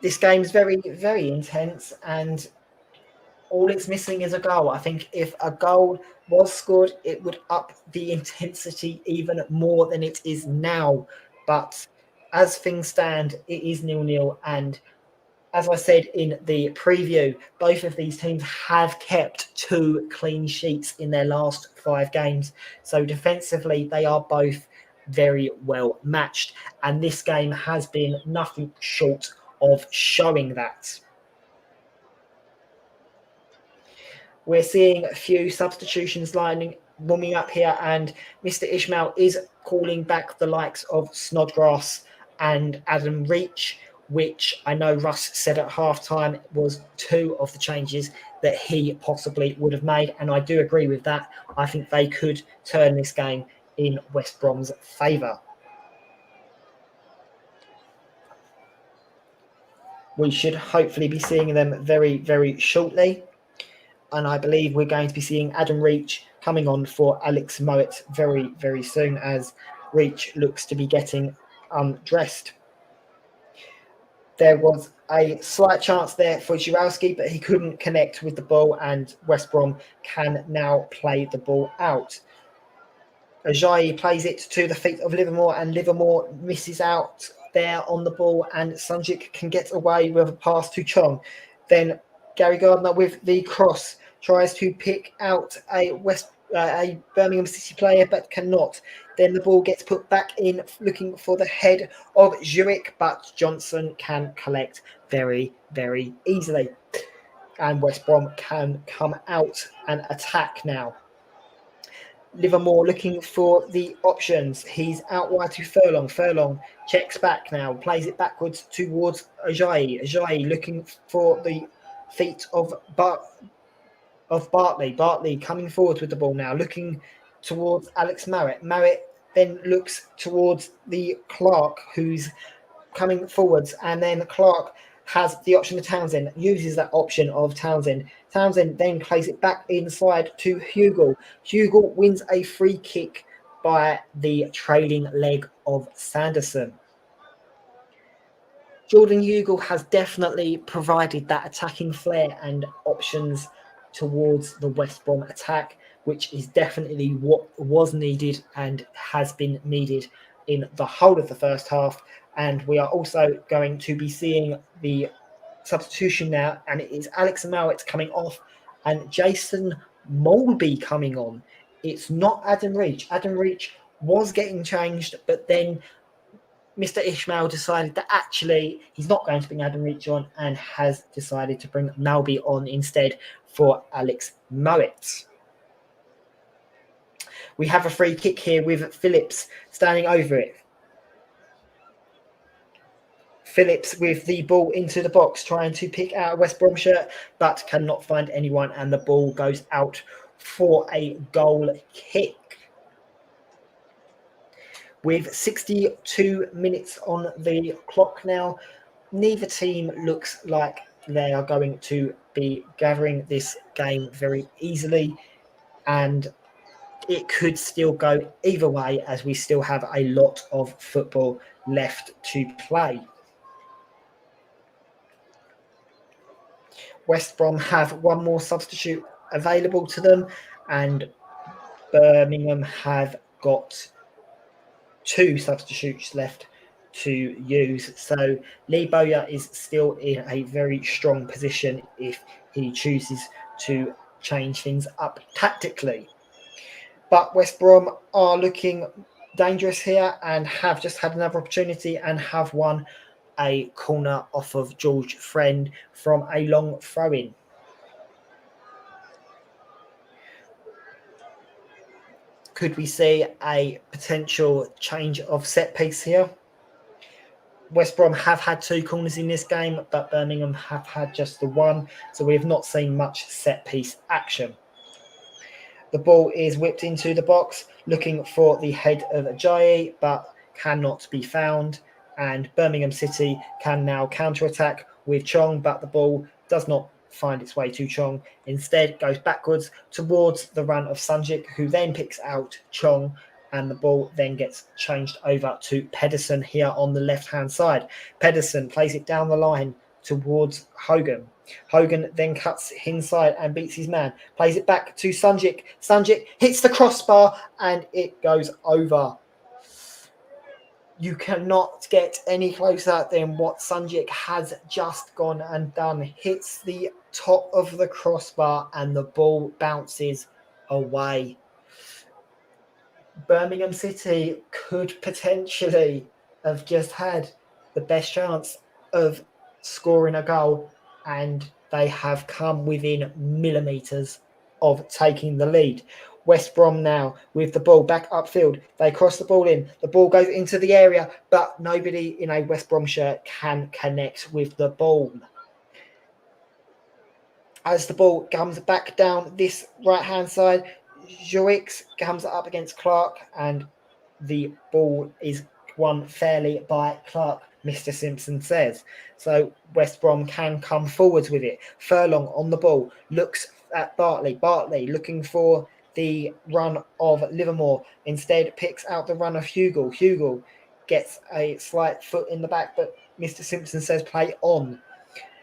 This game's very, very intense, and all it's missing is a goal. I think if a goal was scored, it would up the intensity even more than it is now. But as things stand, it is 0-0. And as I said in the preview, both of these teams have kept 2 clean sheets in their last 5 games. So defensively, they are both very well matched. And this game has been nothing short of showing that. We're seeing a few substitutions warming up here, and Mr. Ishmael is calling back the likes of Snodgrass and Adam Reach, which I know Russ said at halftime was 2 of the changes that he possibly would have made, and I do agree with that. I think they could turn this game in West Brom's favour. We should hopefully be seeing them very, very shortly. And I believe we're going to be seeing Adam Reach coming on for Alex Mowat very, very soon, as Reach looks to be getting undressed. There was a slight chance there for Zhirowski, but he couldn't connect with the ball, and West Brom can now play the ball out. Ajayi plays it to the feet of Livermore, and Livermore misses out there on the ball, and Sunjic can get away with a pass to Chong. Then Gary Gardner with the cross tries to pick out a Birmingham City player, but cannot. Then the ball gets put back in, looking for the head of Zurich, but Johnson can collect very, very easily. And West Brom can come out and attack now. Livermore looking for the options. He's out wide to Furlong. Furlong checks back now, plays it backwards towards Ajayi. Ajayi looking for the feet of Bartley. Bartley coming forward with the ball now, looking towards Alex Mowat. Mowat then looks towards the Clark, who's coming forwards, and then Clark has the option of Townsend, uses that option of Townsend. Townsend then plays it back inside to Hugel. Hugel wins a free kick by the trailing leg of Sanderson. Jordan Hugel has definitely provided that attacking flair and options towards the West Brom attack, which is definitely what was needed and has been needed in the whole of the first half. And we are also going to be seeing the substitution now, and it is Alex Mowat coming off and Jason Molby coming on. It's not Adam Reach. Adam Reach was getting changed, but then Mr. Ishmael decided that actually he's not going to bring Adam Reach on, and has decided to bring Malby on instead for Alex Mowat. We have a free kick here with Phillips standing over it. Phillips with the ball into the box, trying to pick out a West Brom shirt, but cannot find anyone, and the ball goes out for a goal kick. With 62 minutes on the clock now, neither team looks like they are going to be gathering this game very easily, and it could still go either way as we still have a lot of football left to play. West Brom have one more substitute available to them, and Birmingham have got two substitutes left to use. So Lee Bowyer is still in a very strong position if he chooses to change things up tactically. But West Brom are looking dangerous here and have just had another opportunity and have won a corner off of George Friend from a long throw-in. Could we see a potential change of set piece here? West Brom have had two corners in this game, but Birmingham have had just the one, so we have not seen much set piece action. The ball is whipped into the box, looking for the head of Ajayi, but cannot be found. And Birmingham City can now counter-attack with Chong, but the ball does not find its way to Chong. Instead, goes backwards towards the run of Sanjik, who then picks out Chong, and the ball then gets changed over to Pedersen here on the left-hand side. Pedersen plays it down the line towards Hogan. Hogan then cuts inside and beats his man. Plays it back to Sanjik. Sanjik hits the crossbar and it goes over. You cannot get any closer than what Sanjik has just gone and done. Hits the top of the crossbar and the ball bounces away. Birmingham City could potentially have just had the best chance of scoring a goal, and they have come within millimetres of taking the lead. West Brom now with the ball back upfield. They cross the ball in. The ball goes into the area, but nobody in a West Brom shirt can connect with the ball. As the ball comes back down this right-hand side, Joix comes up against Clark, and the ball is won fairly by Clark, Mr. Simpson says. So West Brom can come forwards with it. Furlong on the ball, looks at Bartley. Bartley looking for the run of Livermore. Instead, picks out the run of Hugel. Hugel gets a slight foot in the back, but Mr. Simpson says play on.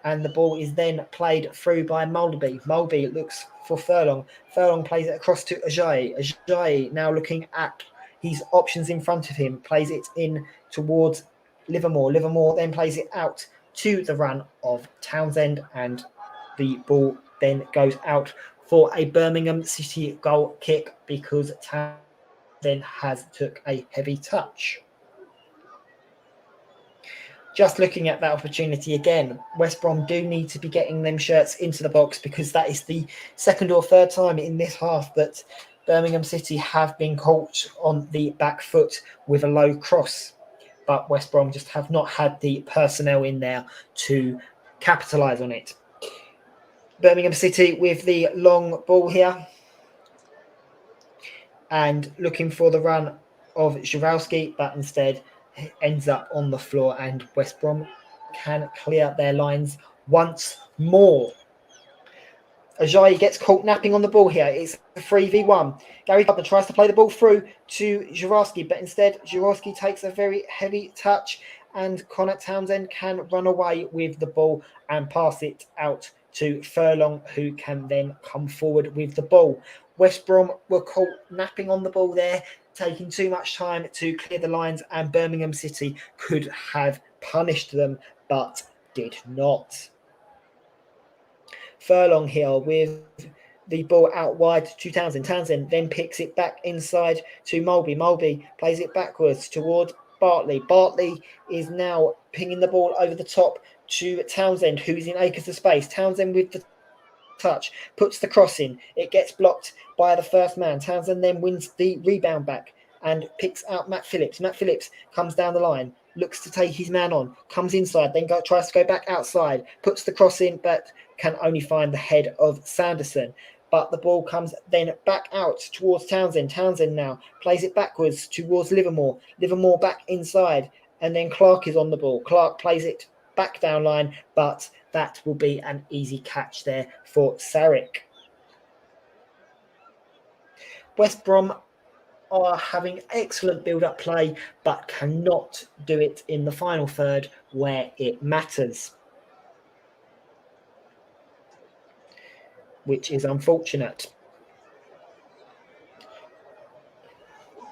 And the ball is then played through by Moulby. Moulby looks for Furlong. Furlong plays it across to Ajayi. Ajayi now looking at his options in front of him, plays it in towards Livermore. Livermore then plays it out to the run of Townsend, and the ball then goes out for a Birmingham City goal kick because Townsend then has took a heavy touch. Just looking at that opportunity again, West Brom do need to be getting them shirts into the box because that is the second or third time in this half that Birmingham City have been caught on the back foot with a low cross. But West Brom just have not had the personnel in there to capitalise on it. Birmingham City with the long ball here and looking for the run of Żurawski, but instead ends up on the floor, and West Brom can clear their lines once more. Ajayi gets caught napping on the ball here. It's a 3v1. Gary Gardner tries to play the ball through to Żurawski, but instead Żurawski takes a very heavy touch, and Connor Townsend can run away with the ball and pass it out to Furlong, who can then come forward with the ball. West Brom were caught napping on the ball there, taking too much time to clear the lines, and Birmingham City could have punished them, but did not. Furlong here with the ball out wide to Townsend. Townsend then picks it back inside to Moulby. Moulby plays it backwards towards Bartley. Bartley is now pinging the ball over the top to Townsend, who's in acres of space. Townsend with the touch, puts the cross in. It gets blocked by the first man. Townsend then wins the rebound back and picks out Matt Phillips. Matt Phillips comes down the line, looks to take his man on, comes inside, then tries to go back outside, puts the cross in, but can only find the head of Sanderson. but the ball comes then back out towards Townsend. Townsend now plays it backwards towards Livermore. Livermore back inside, and then Clark is on the ball. Clark plays it back down line, but that will be an easy catch there for Sarek. West Brom are having excellent build-up play, but cannot do it in the final third where it matters, which is unfortunate.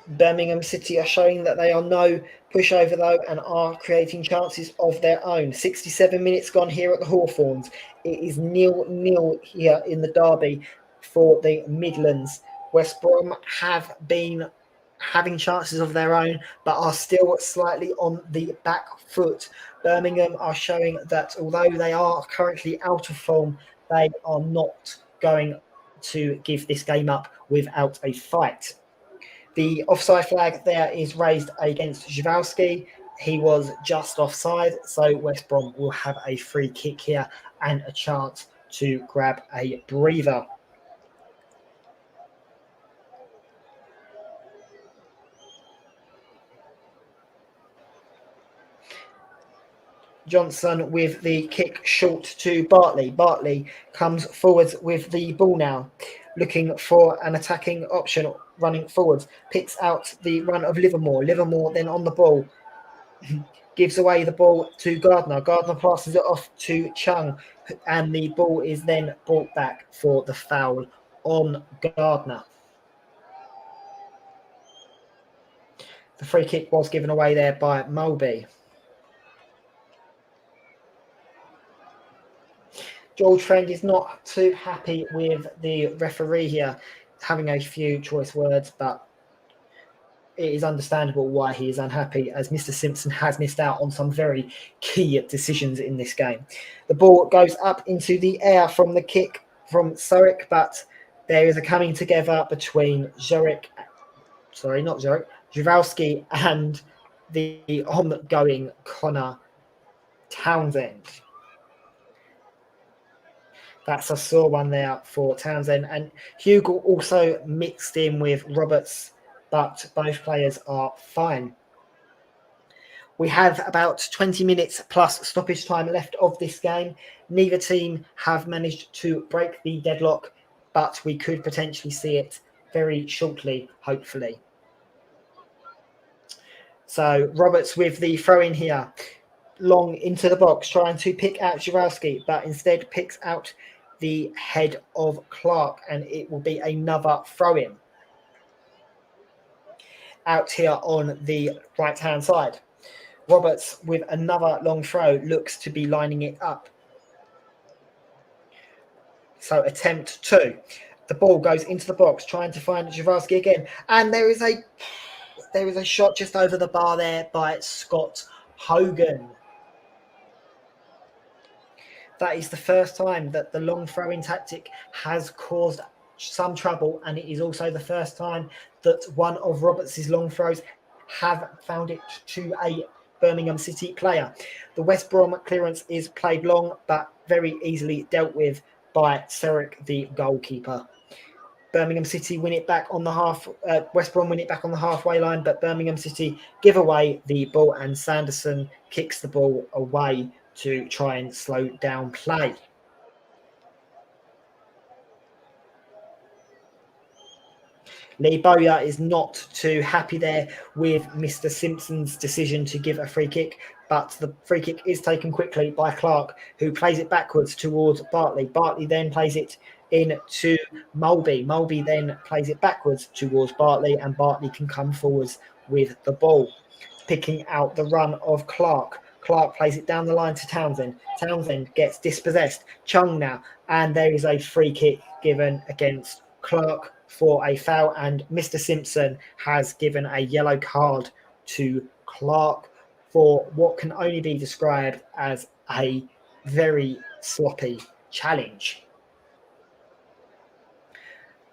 Birmingham City are showing that they are no pushover though and are creating chances of their own. 67 minutes gone here at the Hawthorns. It is 0-0 here in the derby for the Midlands. West Brom have been having chances of their own, but are still slightly on the back foot. Birmingham are showing that although they are currently out of form, they are not going to give this game up without a fight. The offside flag there is raised against Zhivalski. He was just offside, so West Brom will have a free kick here and a chance to grab a breather. Johnson with the kick short to Bartley. Bartley comes forwards with the ball now, looking for an attacking option, running forwards, picks out the run of Livermore. Livermore then on the ball, gives away the ball to Gardner. Gardner passes it off to Chung, and the ball is then brought back for the foul on Gardner. The free kick was given away there by Mulby. George Friend is not too happy with the referee here, having a few choice words, but it is understandable why he is unhappy, as Mr. Simpson has missed out on some very key decisions in this game. The ball goes up into the air from the kick from Zurich, but there is a coming together between Zhivalski and the ongoing Connor Townsend. That's a sore one there for Townsend. And Hugel also mixed in with Roberts, but both players are fine. We have about 20 minutes plus stoppage time left of this game. Neither team have managed to break the deadlock, but we could potentially see it very shortly, hopefully. So Roberts with the throw in here, long into the box, trying to pick out Zhivalski, but instead picks out the head of Clark, and it will be another throw-in out here on the right-hand side. Roberts with another long throw looks to be lining it up. So attempt 2. The ball goes into the box, trying to find Zhivalski again, and there is a shot just over the bar there by Scott Hogan. That is the first time that the long throwing tactic has caused some trouble, and it is also the first time that one of Roberts' long throws have found it to a Birmingham City player. The West Brom clearance is played long, but very easily dealt with by Sarek, the goalkeeper. Birmingham City win it back on the West Brom win it back on the halfway line, but Birmingham City give away the ball, and Sanderson kicks the ball away to try and slow down play. Lee Bowyer is not too happy there with Mr. Simpson's decision to give a free kick, but the free kick is taken quickly by Clark, who plays it backwards towards Bartley. Bartley then plays it in to Mulby. Mulby then plays it backwards towards Bartley, and Bartley can come forwards with the ball, picking out the run of Clark. Clark plays it down the line to Townsend. Townsend gets dispossessed. Chung now, and there is a free kick given against Clark for a foul, and Mr. Simpson has given a yellow card to Clark for what can only be described as a very sloppy challenge.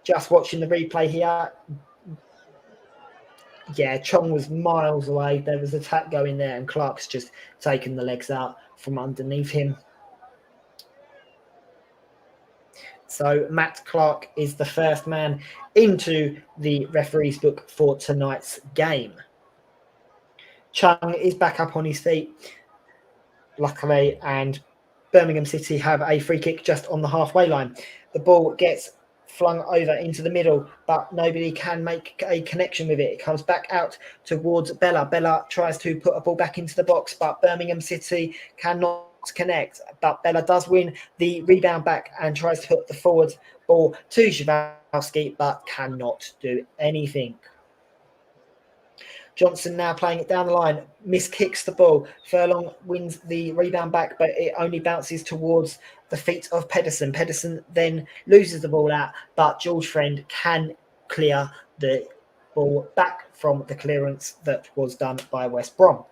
Just watching the replay here, yeah, Chong was miles away. There was a tap going there, and Clark's just taken the legs out from underneath him. So Matt Clark is the first man into the referee's book for tonight's game. Chung is back up on his feet, luckily, and Birmingham City have a free kick just on the halfway line. The ball gets flung over into the middle, but nobody can make a connection with it. It comes back out towards Bella. Bella tries to put a ball back into the box, but Birmingham City cannot connect. But Bella does win the rebound back and tries to put the forward ball to Zhivowski, but cannot do anything. Johnson now playing it down the line, miskicks the ball. Furlong wins the rebound back, but it only bounces towards the feet of Pedersen. Pedersen then loses the ball out, but George Friend can clear the ball back from the clearance that was done by West Brom.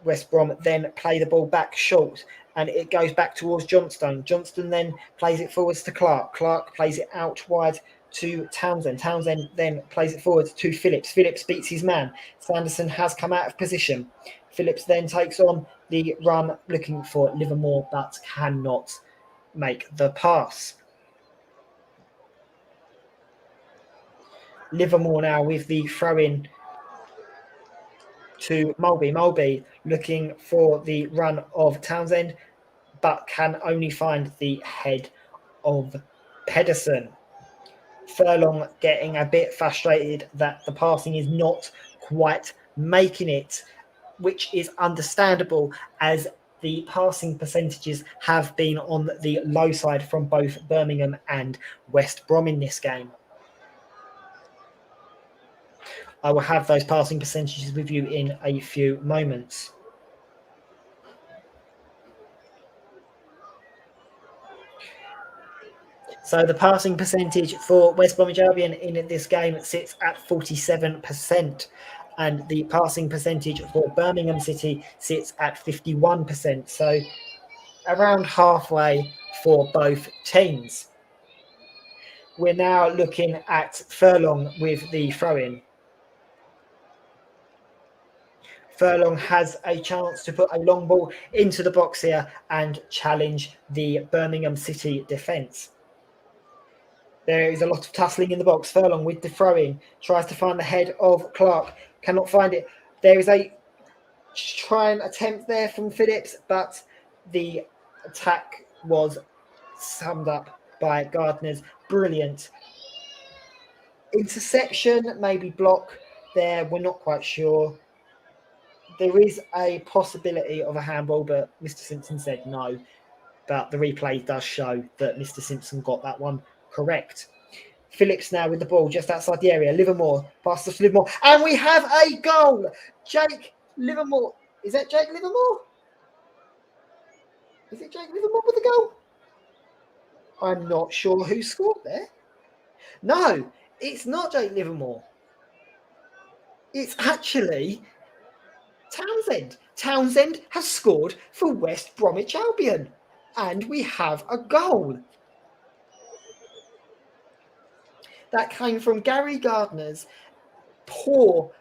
West Brom then play the ball back short and it goes back towards Johnstone. Johnston then plays it forwards to Clark. Clark plays it out wide to Townsend. Townsend then plays it forward to Phillips. Phillips beats his man. Sanderson has come out of position. Phillips then takes on the run looking for Livermore but cannot make the pass. Livermore now with the throw-in to Mulby. Mulby looking for the run of Townsend, but can only find the head of Pedersen. Furlong getting a bit frustrated that the passing is not quite making it, which is understandable as the passing percentages have been on the low side from both Birmingham and West Brom in this game. I will have those passing percentages with you in a few moments. So the passing percentage for West Bromwich Albion in this game sits at 47%, and the passing percentage for Birmingham City sits at 51%. So around halfway for both teams. We're now looking at Furlong with the throw-in. Furlong has a chance to put a long ball into the box here and challenge the Birmingham City defence. There is a lot of tussling in the box. Furlong with the throw-in tries to find the head of Clark, cannot find it. There is a try and attempt there from Phillips, but the attack was summed up by Gardner's brilliant interception, maybe block there. We're not quite sure. There is a possibility of a handball, but Mr. Simpson said no. But the replay does show that Mr. Simpson got that one correct. Phillips now with the ball just outside the area. Livermore passes to Livermore. And we have a goal. Jake Livermore. Is that Jake Livermore? Is it Jake Livermore with the goal? I'm not sure who scored there. No, it's not Jake Livermore. It's actually Townsend. Townsend has scored for West Bromwich Albion. And we have a goal. That came from Gary Gardner's poor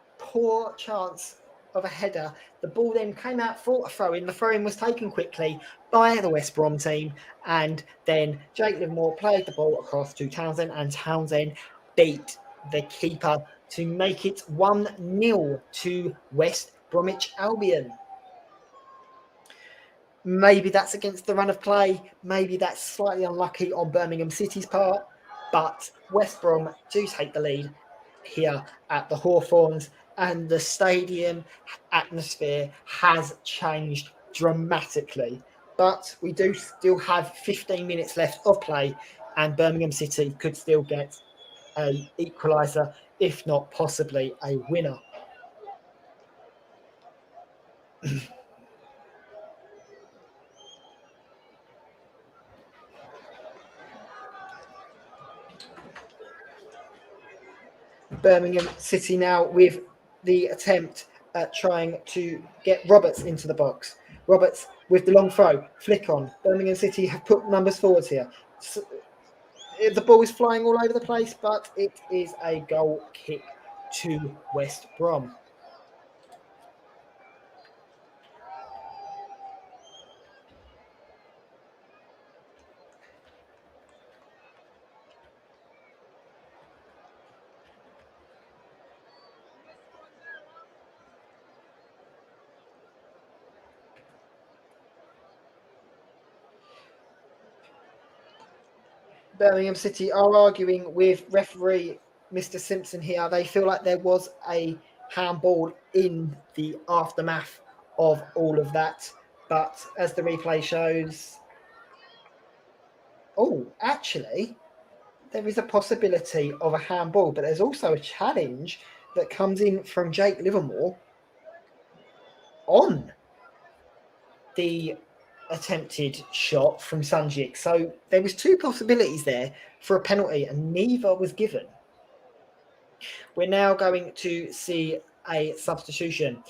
chance of a header. The ball then came out for a throw-in. The throw-in was taken quickly by the West Brom team, and then Jake Livermore played the ball across to Townsend, and Townsend beat the keeper to make it 1-0 to West Bromwich Albion. Maybe that's against the run of play. Maybe that's slightly unlucky on Birmingham City's part, but West Brom do take the lead here at the Hawthorns, and the stadium atmosphere has changed dramatically. But we do still have 15 minutes left of play, and Birmingham City could still get an equaliser, if not possibly a winner. Birmingham City now with the attempt at trying to get Roberts into the box. Roberts with the long throw, flick on. Birmingham City have put numbers forwards here. So, the ball is flying all over the place, but it is a goal kick to West Brom. Birmingham City are arguing with referee Mr. Simpson here. They feel like there was a handball in the aftermath of all of that. But as the replay shows, oh, actually, there is a possibility of a handball, but there's also a challenge that comes in from Jake Livermore on the attempted shot from Sanjik. So there was two possibilities there for a penalty, and neither was given. We're now going to see a substitution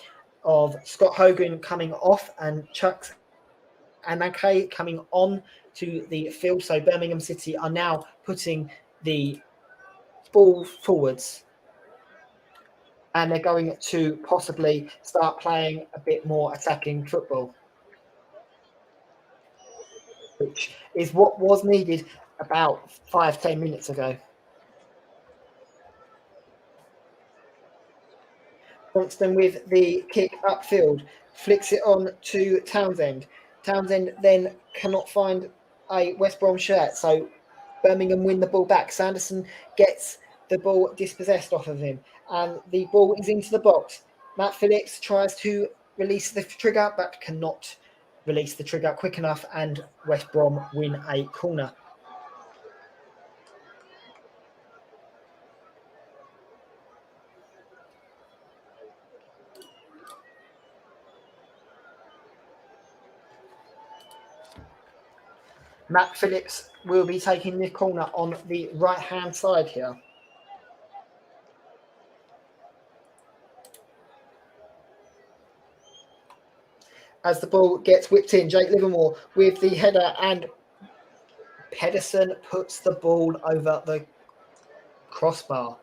of Scott Hogan coming off and Chucks Anake coming on to the field. So Birmingham City are now putting the ball forwards, and they're going to possibly start playing a bit more attacking football, which is what was needed about 5-10 minutes ago. Johnston with the kick upfield, flicks it on to Townsend. Townsend then cannot find a West Brom shirt, so Birmingham win the ball back. Sanderson gets the ball dispossessed off of him, and the ball is into the box. Matt Phillips tries to release the trigger, but cannot release the trigger quick enough, and West Brom win a corner. Matt Phillips will be taking the corner on the right-hand side here. As the ball gets whipped in, Jake Livermore with the header, and Pedersen puts the ball over the crossbar.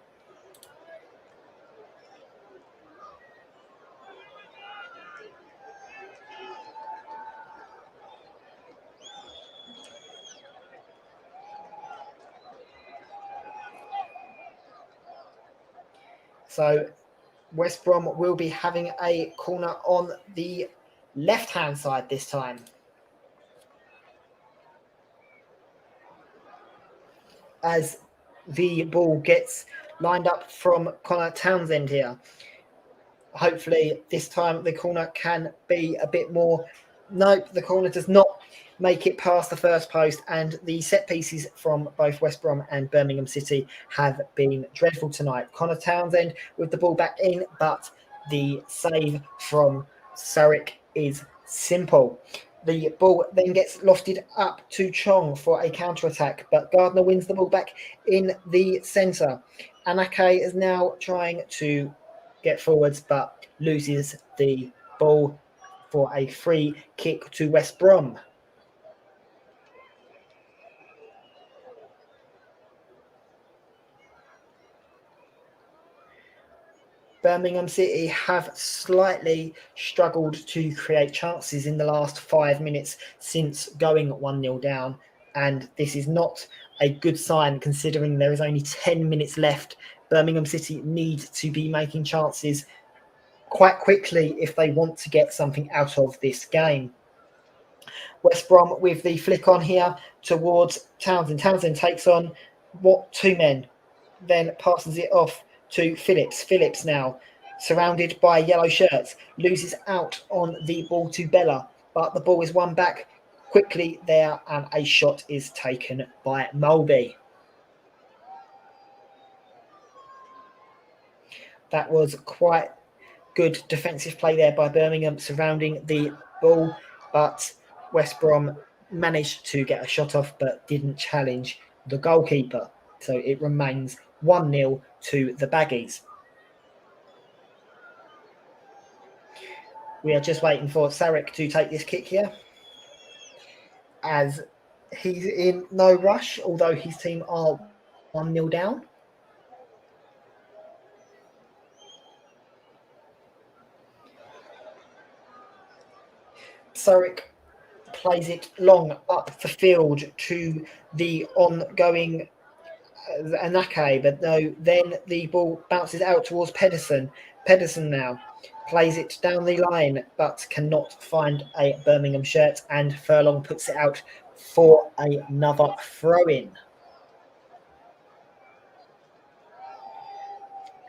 So West Brom will be having a corner on the left-hand side this time. As the ball gets lined up from Connor Townsend here. Hopefully this time the corner can be a bit more. Nope, the corner does not make it past the first post, and the set pieces from both West Brom and Birmingham City have been dreadful tonight. Connor Townsend with the ball back in, but the save from Sarek is simple. The ball then gets lofted up to Chong for a counter-attack, but Gardner wins the ball back in the centre. Anake is now trying to get forwards, but loses the ball for a free kick to West Brom. Birmingham City have slightly struggled to create chances in the last 5 minutes since going 1-0 down, and this is not a good sign considering there is only 10 minutes left. Birmingham City need to be making chances quite quickly if they want to get something out of this game. West Brom with the flick on here towards Townsend. Townsend takes on two men, then passes it off to Phillips. Phillips now surrounded by yellow shirts, loses out on the ball to Bella, but the ball is won back quickly there, and a shot is taken by Mulby. That was quite good defensive play there by Birmingham surrounding the ball, but West Brom managed to get a shot off but didn't challenge the goalkeeper. So it remains 1-0 to the Baggies. We are just waiting for Sarek to take this kick here, as he's in no rush, although his team are 1-0 down. Sarek plays it long up the field to the ongoing Anake, but no, then the ball bounces out towards Pedersen. Pedersen now plays it down the line, but cannot find a Birmingham shirt, and Furlong puts it out for another throw-in.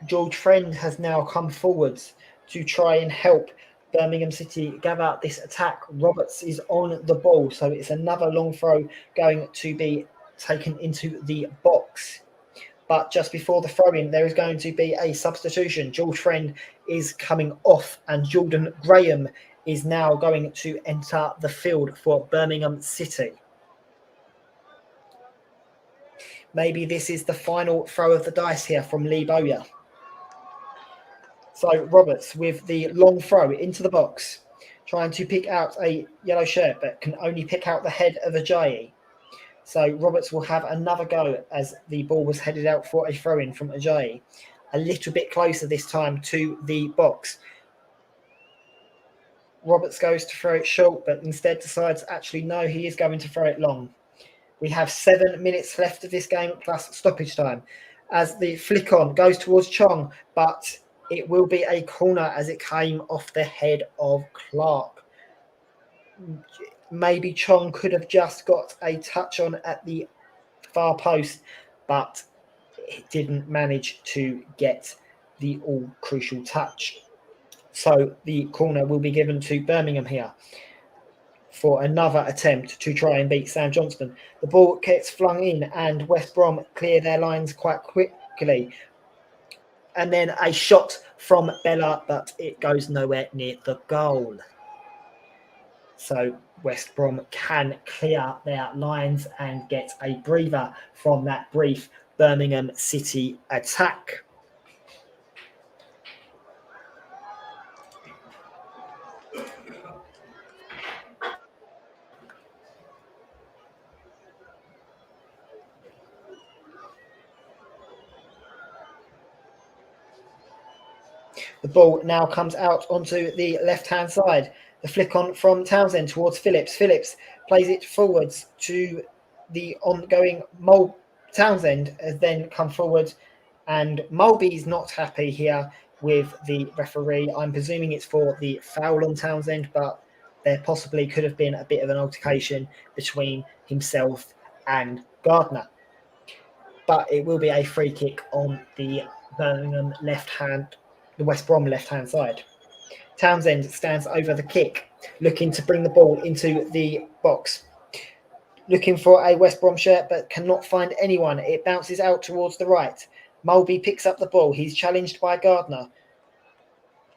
George Friend has now come forwards to try and help Birmingham City gather this attack. Roberts is on the ball, so it's another long throw going to be taken into the box. But just before the throw in, there is going to be a substitution. George Friend is coming off, and Jordan Graham is now going to enter the field for Birmingham City. Maybe this is the final throw of the dice here from Lee Bowyer. So Roberts with the long throw into the box, trying to pick out a yellow shirt, but can only pick out the head of Ajayi. So Roberts will have another go as the ball was headed out for a throw-in from Ajayi. A little bit closer this time to the box. Roberts goes to throw it short, but instead decides actually no, he is going to throw it long. We have 7 minutes left of this game plus stoppage time. As the flick on goes towards Chong, but it will be a corner as it came off the head of Clark. Maybe Chong could have just got a touch on at the far post, but it didn't manage to get the all crucial touch. So the corner will be given to Birmingham here for another attempt to try and beat Sam Johnston. The ball gets flung in and West Brom clear their lines quite quickly. And then a shot from Bella, but it goes nowhere near the goal. So West Brom can clear their lines and get a breather from that brief Birmingham City attack. The ball now comes out onto the left-hand side. The flick on from Townsend towards Phillips. Phillips plays it forwards to the ongoing Townsend has then come forward, and Mulby's not happy here with the referee. I'm presuming it's for the foul on Townsend, but there possibly could have been a bit of an altercation between himself and Gardner. But it will be a free kick on the Birmingham the West Brom left-hand side. Townsend stands over the kick, looking to bring the ball into the box. Looking for a West Brom shirt, but cannot find anyone. It bounces out towards the right. Mulby picks up the ball. He's challenged by Gardner.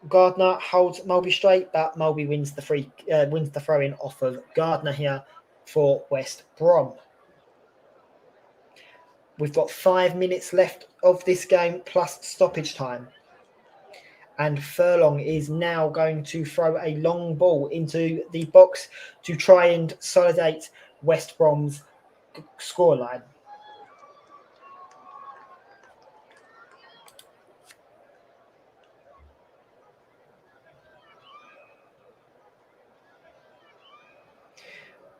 Gardner holds Mulby straight, but Mulby wins the throw-in off of Gardner here for West Brom. We've got 5 minutes left of this game plus stoppage time. And Furlong is now going to throw a long ball into the box to try and consolidate West Brom's scoreline.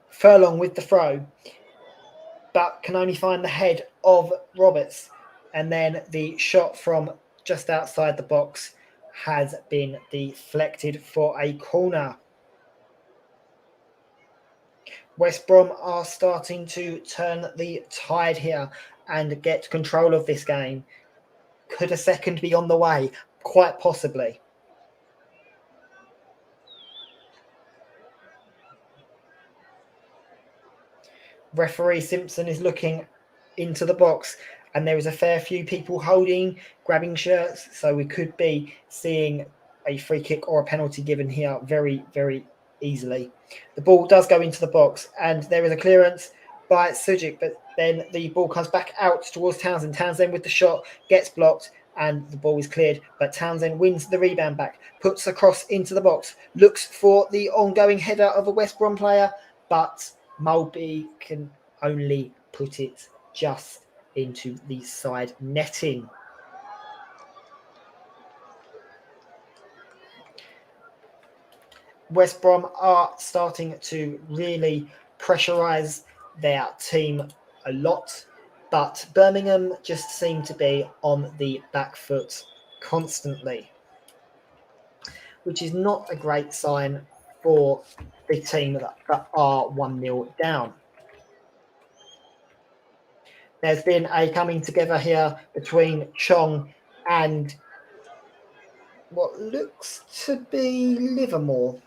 Furlong with the throw, but can only find the head of Roberts. And then the shot from just outside the box has been deflected for a corner. West Brom are starting to turn the tide here and get control of this game. Could a second be on the way? Quite possibly. Referee Simpson is looking into the box, and there is a fair few people grabbing shirts, so we could be seeing a free kick or a penalty given here very, very easily. The ball does go into the box, and there is a clearance by Sujic, but then the ball comes back out towards Townsend. Townsend with the shot gets blocked, and the ball is cleared, but Townsend wins the rebound back, puts a cross into the box, looks for the ongoing header of a West Brom player, but Mulby can only put it just into the side netting. West Brom are starting to really pressurise their team a lot, but Birmingham just seem to be on the back foot constantly, which is not a great sign for the team that are 1-0 down. There's been a coming together here between Chong and what looks to be Livermore.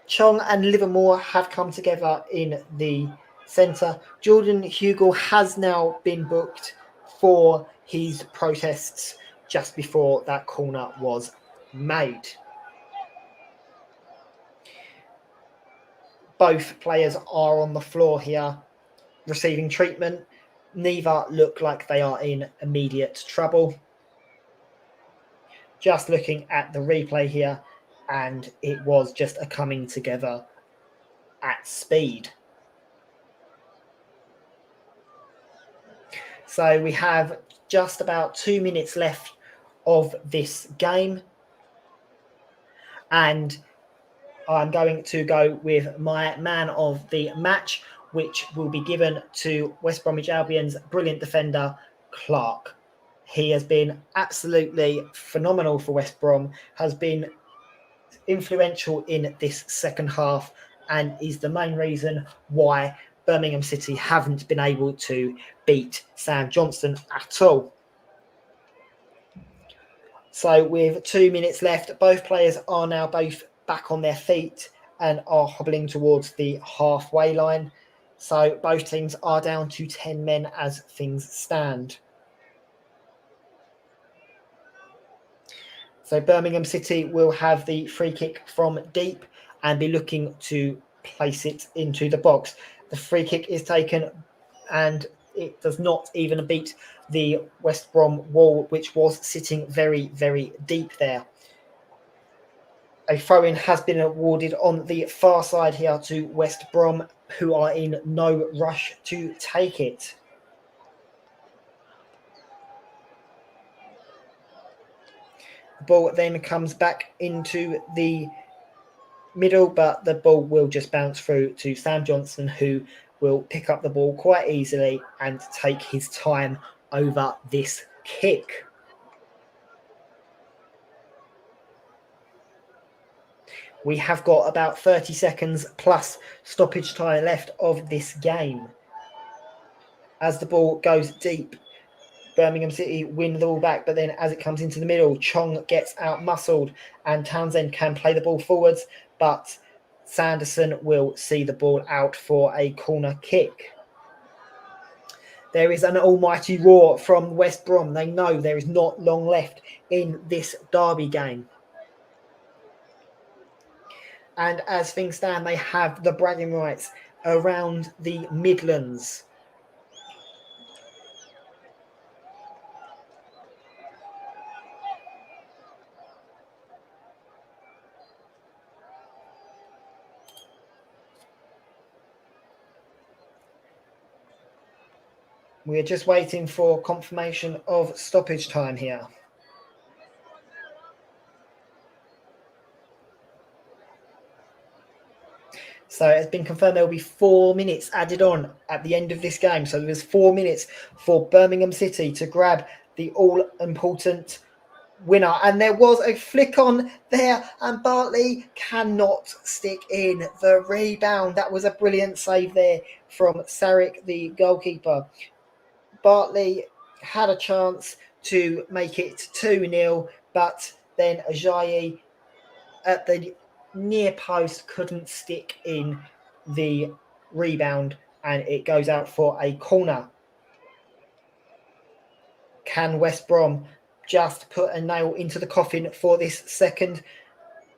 Chong and Livermore have come together in the centre. Jordan Hugel has now been booked for his protests just before that corner was made. Both players are on the floor here receiving treatment. Neither look like they are in immediate trouble. Just looking at the replay here, and it was just a coming together at speed. So we have just about 2 minutes left of this game, and I'm going to go with my man of the match, which will be given to West Bromwich Albion's brilliant defender, Clark. He has been absolutely phenomenal for West Brom, has been influential in this second half, and is the main reason why Birmingham City haven't been able to beat Sam Johnstone at all. So with 2 minutes left, both players are now both back on their feet and are hobbling towards the halfway line. So both teams are down to 10 men as things stand. So Birmingham City will have the free kick from deep and be looking to place it into the box. The free kick is taken and it does not even beat the West Brom wall, which was sitting very, very deep there. A throw-in has been awarded on the far side here to West Brom, who are in no rush to take it. The ball then comes back into the middle, but the ball will just bounce through to Sam Johnstone, who will pick up the ball quite easily and take his time over this kick. We have got about 30 seconds plus stoppage time left of this game. As the ball goes deep, Birmingham City win the ball back, but then as it comes into the middle, Chong gets out-muscled and Townsend can play the ball forwards, but Sanderson will see the ball out for a corner kick. There is an almighty roar from West Brom. They know there is not long left in this derby game. And as things stand, they have the bragging rights around the Midlands. We're just waiting for confirmation of stoppage time here. So it's been confirmed there will be 4 minutes added on at the end of this game. So there's 4 minutes for Birmingham City to grab the all-important winner. And there was a flick on there, and Bartley cannot stick in the rebound. That was a brilliant save there from Sarek, the goalkeeper. Bartley had a chance to make it 2-0, but then Ajayi at the near post couldn't stick in the rebound, and it goes out for a corner. Can West Brom just put a nail into the coffin for this second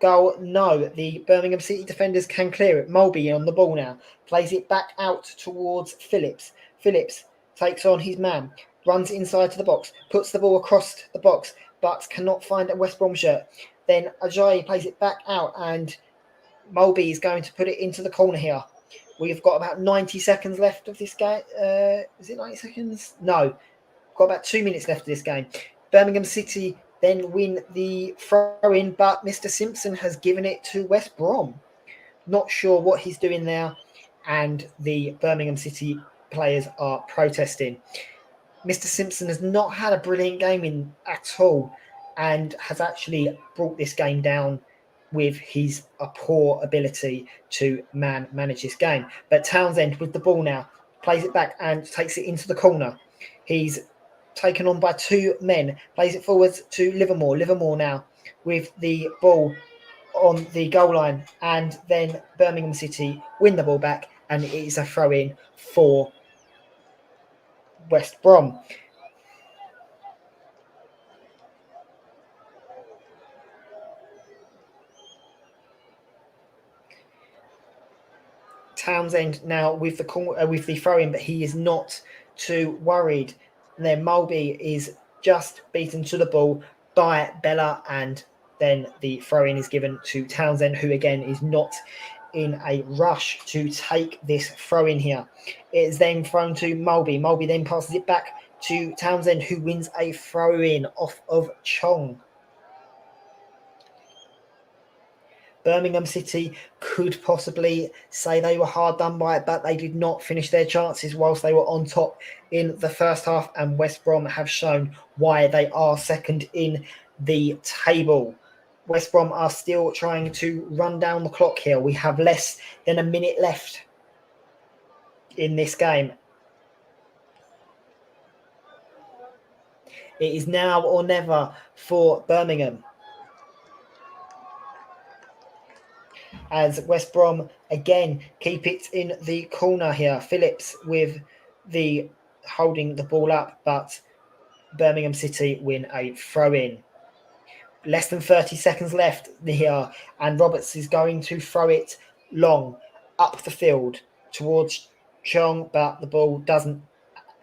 goal? No, the Birmingham City defenders can clear it. Mulby on the ball now, plays it back out towards Phillips. Phillips takes on his man, runs inside to the box, puts the ball across the box, but cannot find a West Brom shirt. Then Ajayi plays it back out, and Mulby is going to put it into the corner here. We've got about 90 seconds left of this game. Is it 90 seconds? No. Got about 2 minutes left of this game. Birmingham City then win the throw-in, but Mr. Simpson has given it to West Brom. Not sure what he's doing there, and the Birmingham City players are protesting. Mr. Simpson has not had a brilliant game at all, and has actually brought this game down with his poor ability to manage this game. But Townsend with the ball now plays it back and takes it into the corner. He's taken on by two men. Plays it forwards to Livermore. Livermore now with the ball on the goal line, and then Birmingham City win the ball back, and it is a throw in for West Brom. Townsend now with the throw in, but he is not too worried. And then Mulby is just beaten to the ball by Bella, and then the throw in is given to Townsend, who again is not in a rush to take this throw in here. It is then thrown to Mulby. Mulby then passes it back to Townsend, who wins a throw in off of Chong. Birmingham City could possibly say they were hard done by it, but they did not finish their chances whilst they were on top in the first half, and West Brom have shown why they are second in the table. West Brom are still trying to run down the clock here. We have less than a minute left in this game. It is now or never for Birmingham, as West Brom again keep it in the corner here. Phillips with the holding the ball up, but Birmingham City win a throw in. Less than 30 seconds left here, and Roberts is going to throw it long up the field towards Chong, but the ball doesn't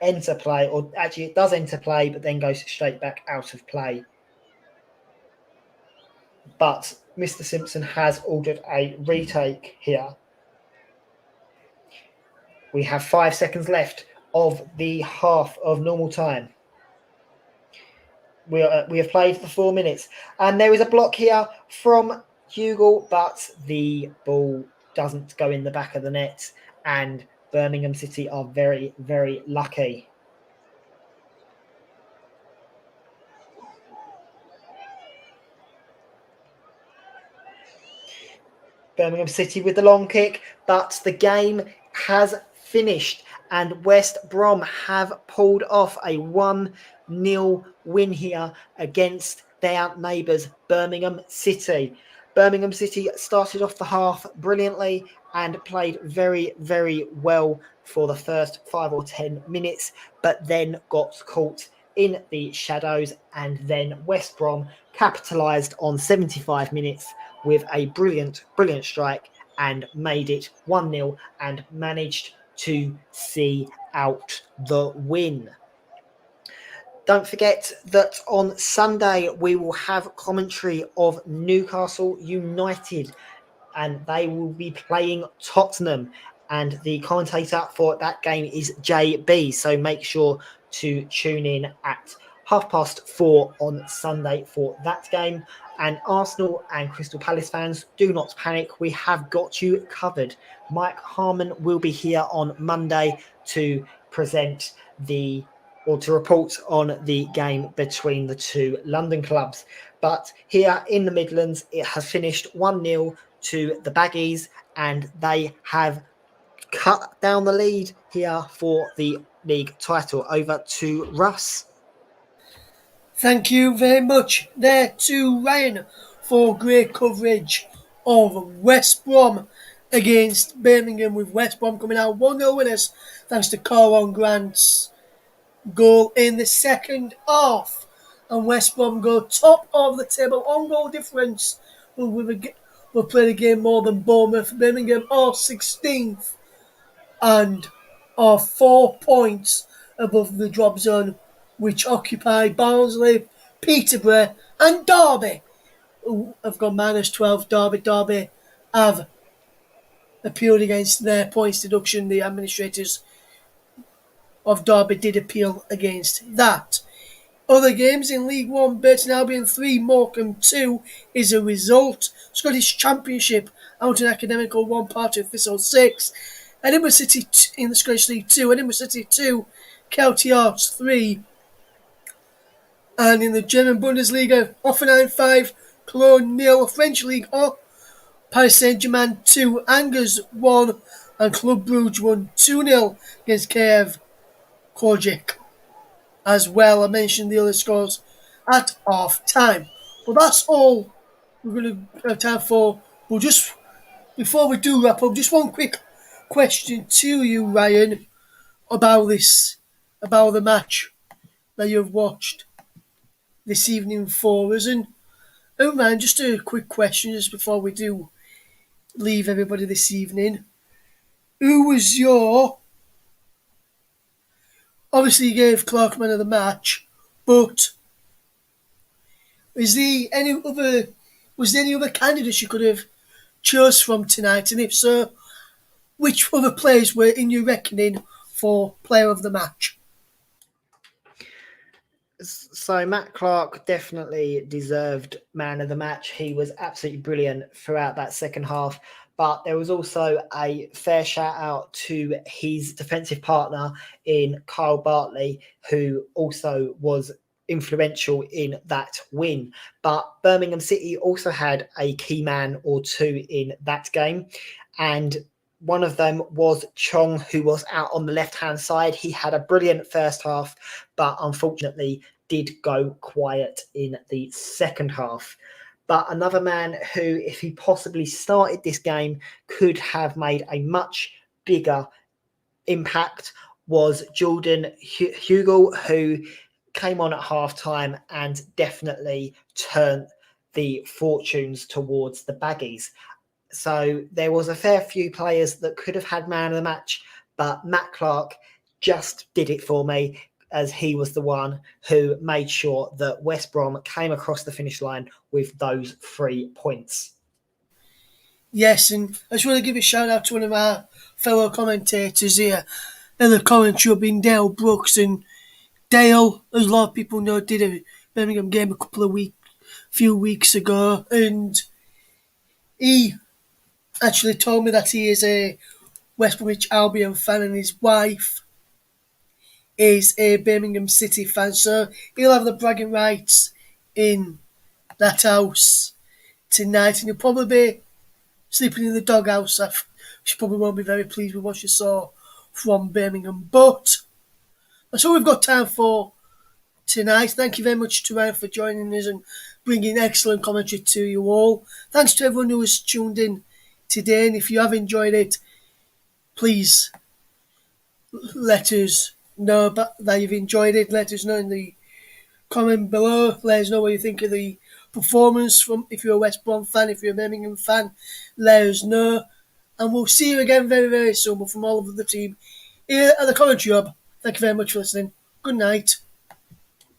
enter play, or actually it does enter play, but then goes straight back out of play. But Mr. Simpson has ordered a retake here. We have 5 seconds left of the half of normal time. We have played for 4 minutes, and there is a block here from Hugill, but the ball doesn't go in the back of the net, and Birmingham City are very, very lucky. Birmingham City with the long kick, but the game has finished, and West Brom have pulled off a 1-0 win here against their neighbours, Birmingham City. Birmingham City started off the half brilliantly and played very, very well for the first 5 or 10 minutes, but then got caught in the shadows, and then West Brom capitalised on 75 minutes with a brilliant strike and made it 1-0 and managed to see out the win. Don't forget that on Sunday we will have commentary of Newcastle United, and they will be playing Tottenham, and the commentator for that game is JB, so make sure to tune in at 4:30 on Sunday for that game. And Arsenal and Crystal Palace fans, do not panic. We have got you covered. Mike Harmon will be here on Monday to present to report on the game between the two London clubs. But here in the Midlands, it has finished 1-0 to the Baggies, and they have cut down the lead here for the league title. Over to Russ. Thank you very much there to Ryan for great coverage of West Brom against Birmingham, with West Brom coming out 1-0 winners thanks to Coron Grant's goal in the second half. And West Brom go top of the table on goal difference. We'll play the game more than Bournemouth. Birmingham are 16th and are 4 points above the drop zone, which occupy Barnsley, Peterborough and Derby, who have got -12. Derby have appealed against their points deduction. The administrators of Derby did appeal against that. Other games in League One: Burton Albion 3, Morecambe 2 is a result. Scottish Championship: Houghton Academical 1, Partick Thistle 6. Edinburgh City in the Scottish League 2, Edinburgh City 2, Kelty Arts 3. And in the German Bundesliga, Hoffenheim 5, Cologne 0, French League Paris Saint-Germain 2, Angers 1, and Club Brugge won 2-0 against KF Kojik. as well. I mentioned the other scores at half time. But that's all we're going to have time for. But just before we do wrap up, just one quick question to you, Ryan, about about the match that you've watched this evening for us. And oh man, just a quick question just before we do leave everybody this evening. Who was your obviously you gave Clark man of the match, but is there any other was there any other candidates you could have chose from tonight? And if so, which other players were in your reckoning for player of the match? So Matt Clark definitely deserved man of the match. He was absolutely brilliant throughout that second half. But there was also a fair shout out to his defensive partner in Kyle Bartley, who also was influential in that win. But Birmingham City also had a key man or two in that game. And one of them was Chong, who was out on the left-hand side. He had a brilliant first half, but unfortunately did go quiet in the second half. But another man who, if he possibly started this game, could have made a much bigger impact was Jordan Hugel, who came on at half-time and definitely turned the fortunes towards the Baggies. So there was a fair few players that could have had man of the match, but Matt Clark just did it for me, as he was the one who made sure that West Brom came across the finish line with those 3 points. Yes, and I just want to give a shout out to one of our fellow commentators here in the commentary being Dale Brooks. And Dale, as a lot of people know, did a Birmingham game few weeks ago, and he actually told me that he is a West Bromwich Albion fan and his wife is a Birmingham City fan, so he'll have the bragging rights in that house tonight, and he'll probably be sleeping in the doghouse. She probably won't be very pleased with what she saw from Birmingham, but that's all we've got time for tonight. Thank you very much to Ryan for joining us and bringing excellent commentary to you all. Thanks to everyone who has tuned in today, and if you have enjoyed it, please let us know that you've enjoyed it. Let us know in the comment below. Let us know what you think of the performance. From if you're a West Brom fan, if you're a Birmingham fan, let us know. And we'll see you again very, very soon. But from all of the team here at the Commentary Hub, thank you very much for listening. Good night.